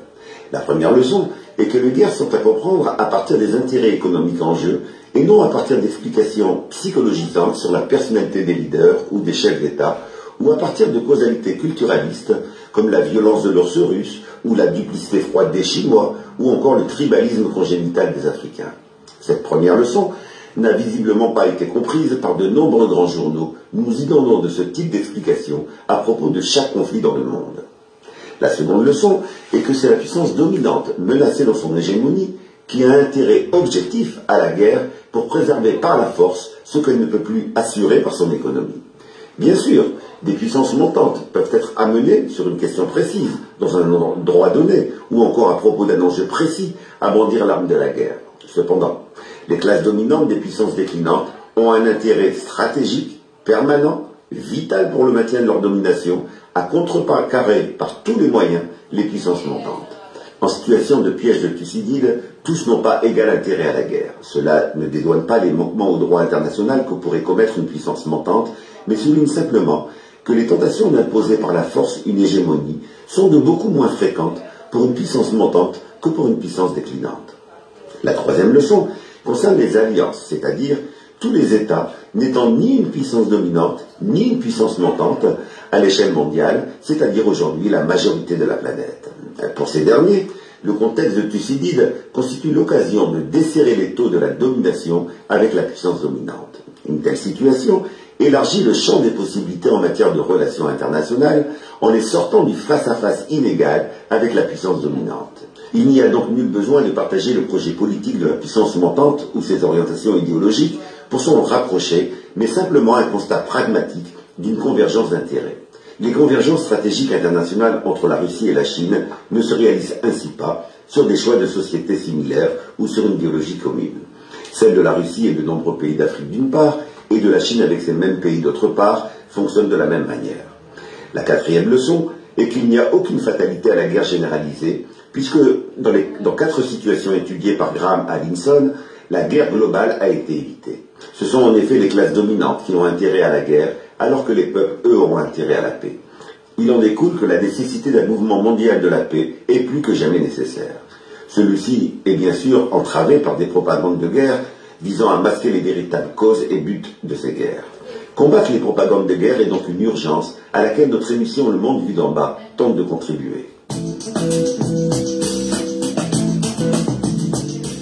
La première leçon est que les guerres sont à comprendre à partir des intérêts économiques en jeu et non à partir d'explications psychologisantes sur la personnalité des leaders ou des chefs d'État, ou à partir de causalités culturalistes comme la violence de l'ours russe ou la duplicité froide des Chinois ou encore le tribalisme congénital des Africains. Cette première leçon n'a visiblement pas été comprise par de nombreux grands journaux, nous inondant de ce type d'explications à propos de chaque conflit dans le monde. La seconde leçon est que c'est la puissance dominante, menacée dans son hégémonie, qui a intérêt objectif à la guerre pour préserver par la force ce qu'elle ne peut plus assurer par son économie. Bien sûr, des puissances montantes peuvent être amenées sur une question précise, dans un endroit donné, ou encore à propos d'un enjeu précis, à brandir l'arme de la guerre. Cependant, les classes dominantes des puissances déclinantes ont un intérêt stratégique, permanent, vital pour le maintien de leur domination, à contrecarrer par tous les moyens les puissances montantes. En situation de piège de Thucydide, tous n'ont pas égal intérêt à la guerre. Cela ne dédouane pas les manquements au droit international que pourrait commettre une puissance montante, mais souligne simplement que les tentations d'imposer par la force une hégémonie sont de beaucoup moins fréquentes pour une puissance montante que pour une puissance déclinante. La troisième leçon concerne les alliances, c'est-à-dire tous les États n'étant ni une puissance dominante, ni une puissance montante à l'échelle mondiale, c'est-à-dire aujourd'hui la majorité de la planète. Pour ces derniers, le contexte de Thucydide constitue l'occasion de desserrer les taux de la domination avec la puissance dominante. Une telle situation élargit le champ des possibilités en matière de relations internationales en les sortant du face-à-face inégal avec la puissance dominante. Il n'y a donc nul besoin de partager le projet politique de la puissance montante ou ses orientations idéologiques pour s'en rapprocher, mais simplement un constat pragmatique d'une convergence d'intérêts. Les convergences stratégiques internationales entre la Russie et la Chine ne se réalisent ainsi pas sur des choix de société similaires ou sur une idéologie commune. Celle de la Russie et de nombreux pays d'Afrique d'une part, et de la Chine avec ces mêmes pays d'autre part, fonctionnent de la même manière. La quatrième leçon est qu'il n'y a aucune fatalité à la guerre généralisée, puisque dans 4 situations étudiées par Graham Allison, la guerre globale a été évitée. Ce sont en effet les classes dominantes qui ont intérêt à la guerre, alors que les peuples, eux, ont intérêt à la paix. Il en découle que la nécessité d'un mouvement mondial de la paix est plus que jamais nécessaire. Celui-ci est bien sûr entravé par des propagandes de guerre visant à masquer les véritables causes et buts de ces guerres. Combattre les propagandes de guerre est donc une urgence à laquelle notre émission Le Monde vu d'en bas tente de contribuer.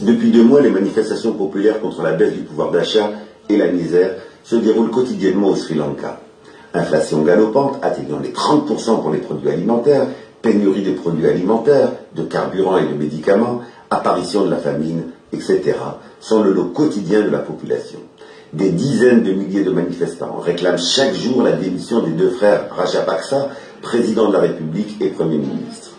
Depuis 2 mois, les manifestations populaires contre la baisse du pouvoir d'achat et la misère se déroulent quotidiennement au Sri Lanka. Inflation galopante atteignant les 30% pour les produits alimentaires, pénurie de produits alimentaires, de carburant et de médicaments, apparition de la famine, etc., sont le lot quotidien de la population. Des dizaines de milliers de manifestants réclament chaque jour la démission des 2 frères Rajapaksa, président de la République et Premier ministre.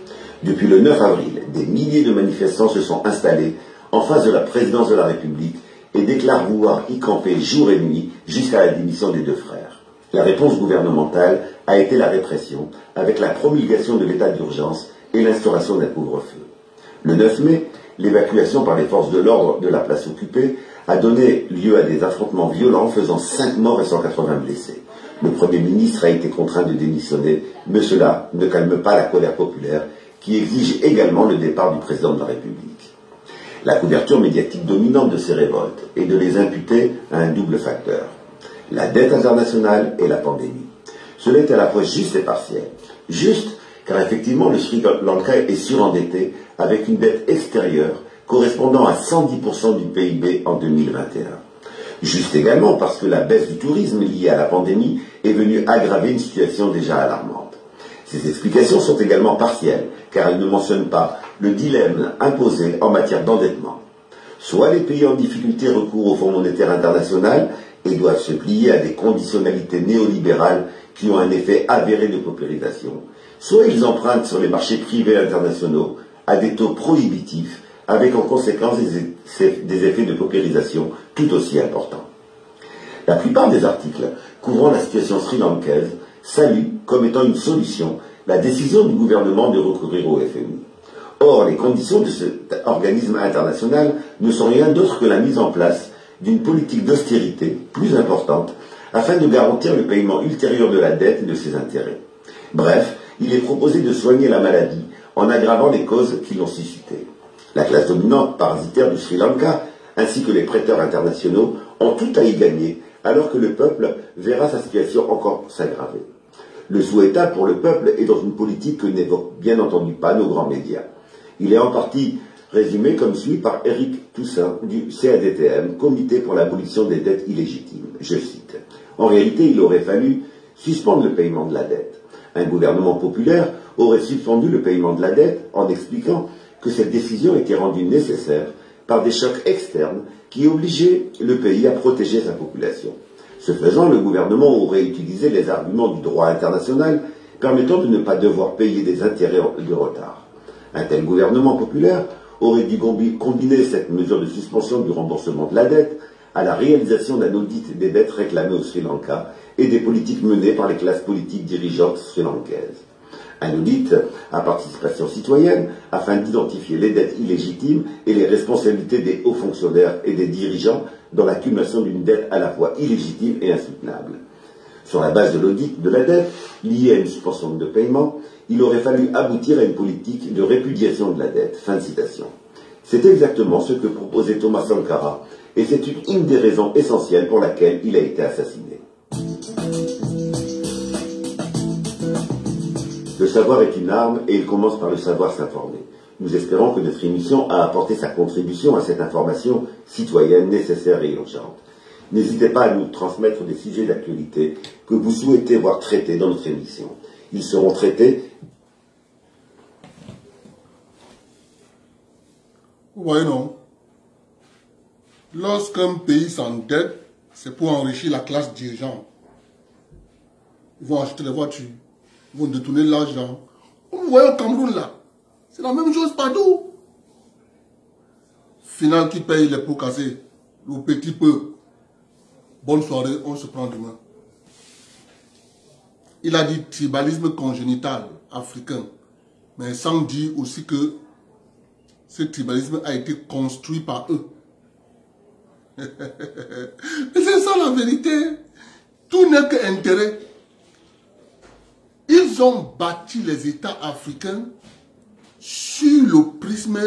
Depuis le 9 avril, des milliers de manifestants se sont installés en face de la présidence de la République et déclare vouloir y camper jour et nuit jusqu'à la démission des deux frères. La réponse gouvernementale a été la répression, avec la promulgation de l'état d'urgence et l'instauration d'un couvre-feu. Le 9 mai, l'évacuation par les forces de l'ordre de la place occupée a donné lieu à des affrontements violents faisant 5 morts et 180 blessés. Le Premier ministre a été contraint de démissionner, mais cela ne calme pas la colère populaire qui exige également le départ du président de la République. La couverture médiatique dominante de ces révoltes est de les imputer à un double facteur: la dette internationale et la pandémie. Cela est à la fois juste et partiel. Juste, car effectivement le Sri Lanka est surendetté avec une dette extérieure correspondant à 110% du PIB en 2021. Juste également parce que la baisse du tourisme liée à la pandémie est venue aggraver une situation déjà alarmante. Ces explications sont également partielles, car elles ne mentionnent pas le dilemme imposé en matière d'endettement. Soit les pays en difficulté recourent au Fonds monétaire international et doivent se plier à des conditionnalités néolibérales qui ont un effet avéré de paupérisation, soit ils empruntent sur les marchés privés internationaux à des taux prohibitifs, avec en conséquence des effets de paupérisation tout aussi importants. La plupart des articles couvrant la situation sri-lankaise saluent comme étant une solution la décision du gouvernement de recourir au FMI. Or, les conditions de cet organisme international ne sont rien d'autre que la mise en place d'une politique d'austérité plus importante afin de garantir le paiement ultérieur de la dette et de ses intérêts. Bref, il est proposé de soigner la maladie en aggravant les causes qui l'ont suscitée. La classe dominante parasitaire du Sri Lanka, ainsi que les prêteurs internationaux, ont tout à y gagner, alors que le peuple verra sa situation encore s'aggraver. Le souhaitable pour le peuple est dans une politique que n'évoquent bien entendu pas nos grands médias. Il est en partie résumé comme suit par Éric Toussaint du CADTM, Comité pour l'abolition des dettes illégitimes. Je cite: en réalité, il aurait fallu suspendre le paiement de la dette. Un gouvernement populaire aurait suspendu le paiement de la dette en expliquant que cette décision était rendue nécessaire par des chocs externes qui obligeaient le pays à protéger sa population. Ce faisant, le gouvernement aurait utilisé les arguments du droit international permettant de ne pas devoir payer des intérêts de retard. Un tel gouvernement populaire aurait dû combiner cette mesure de suspension du remboursement de la dette à la réalisation d'un audit des dettes réclamées au Sri Lanka et des politiques menées par les classes politiques dirigeantes sri-lankaises. Un audit à participation citoyenne afin d'identifier les dettes illégitimes et les responsabilités des hauts fonctionnaires et des dirigeants dans l'accumulation d'une dette à la fois illégitime et insoutenable. Sur la base de l'audit de la dette, liée à une suspension de paiement, il aurait fallu aboutir à une politique de répudiation de la dette. Fin de citation. C'est exactement ce que proposait Thomas Sankara, et c'est une des raisons essentielles pour laquelle il a été assassiné. Le savoir est une arme et il commence par le savoir s'informer. Nous espérons que notre émission a apporté sa contribution à cette information citoyenne nécessaire et urgente. N'hésitez pas à nous transmettre des sujets d'actualité que vous souhaitez voir traités dans notre émission. Ils seront traités. Vous voyez, non? Lorsqu'un pays s'endette, c'est pour enrichir la classe dirigeante. Ils vont acheter des voitures, ils vont détourner l'argent. Vous voyez au Cameroun là, c'est la même chose partout. Final qui paye les pots cassés, le petit peu. Bonne soirée, on se prend demain. Il a dit tribalisme congénital africain, mais sans dire aussi que ce tribalisme a été construit par eux. C'est ça la vérité. Tout n'est qu'intérêt. Ils ont bâti les États africains sur le prisme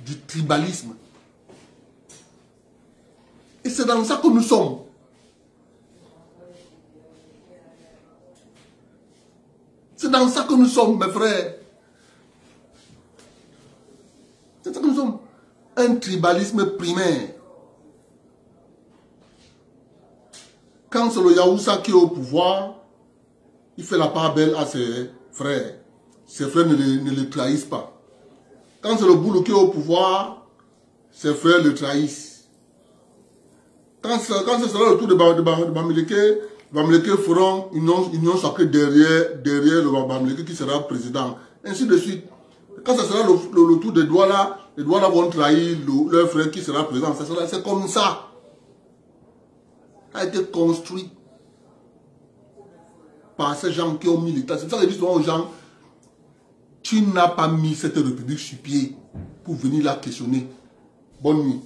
du tribalisme. Et c'est dans ça que nous sommes. C'est dans ça que nous sommes, mes frères. C'est ça que nous sommes. Un tribalisme primaire. Quand c'est le Yaoussa qui est au pouvoir, il fait la part belle à ses frères. Ses frères ne le trahissent pas. Quand c'est le Boulou qui est au pouvoir, ses frères le trahissent. Quand ce sera le tour de Bamileke, Bamileke feront une union sacrée derrière le Bamileke qui sera président. Ainsi de suite. Quand ce sera le tour des Douala, les Douala vont trahir leur frère qui sera présent. C'est comme ça. Ça a été construit par ces gens qui ont mis l'État. C'est pour ça que je dis souvent aux gens, tu n'as pas mis cette république sur pied pour venir la questionner. Bonne nuit.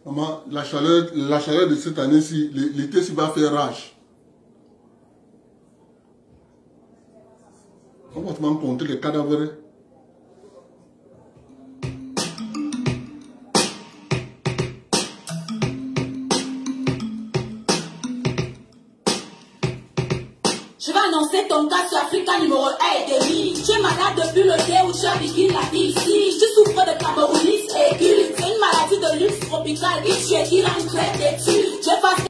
Maman, la chaleur de cette année-ci, l'été s'y va faire rage. On va te compter les cadavres. Je vais annoncer ton cas sur Africa numéro 1 et demi. Tu es malade depuis le dé où tu as vécu la vie ici. Tu souffres de camerounisme aigu. C'est une maladie de luxe tropical. Et tu es qui rentre des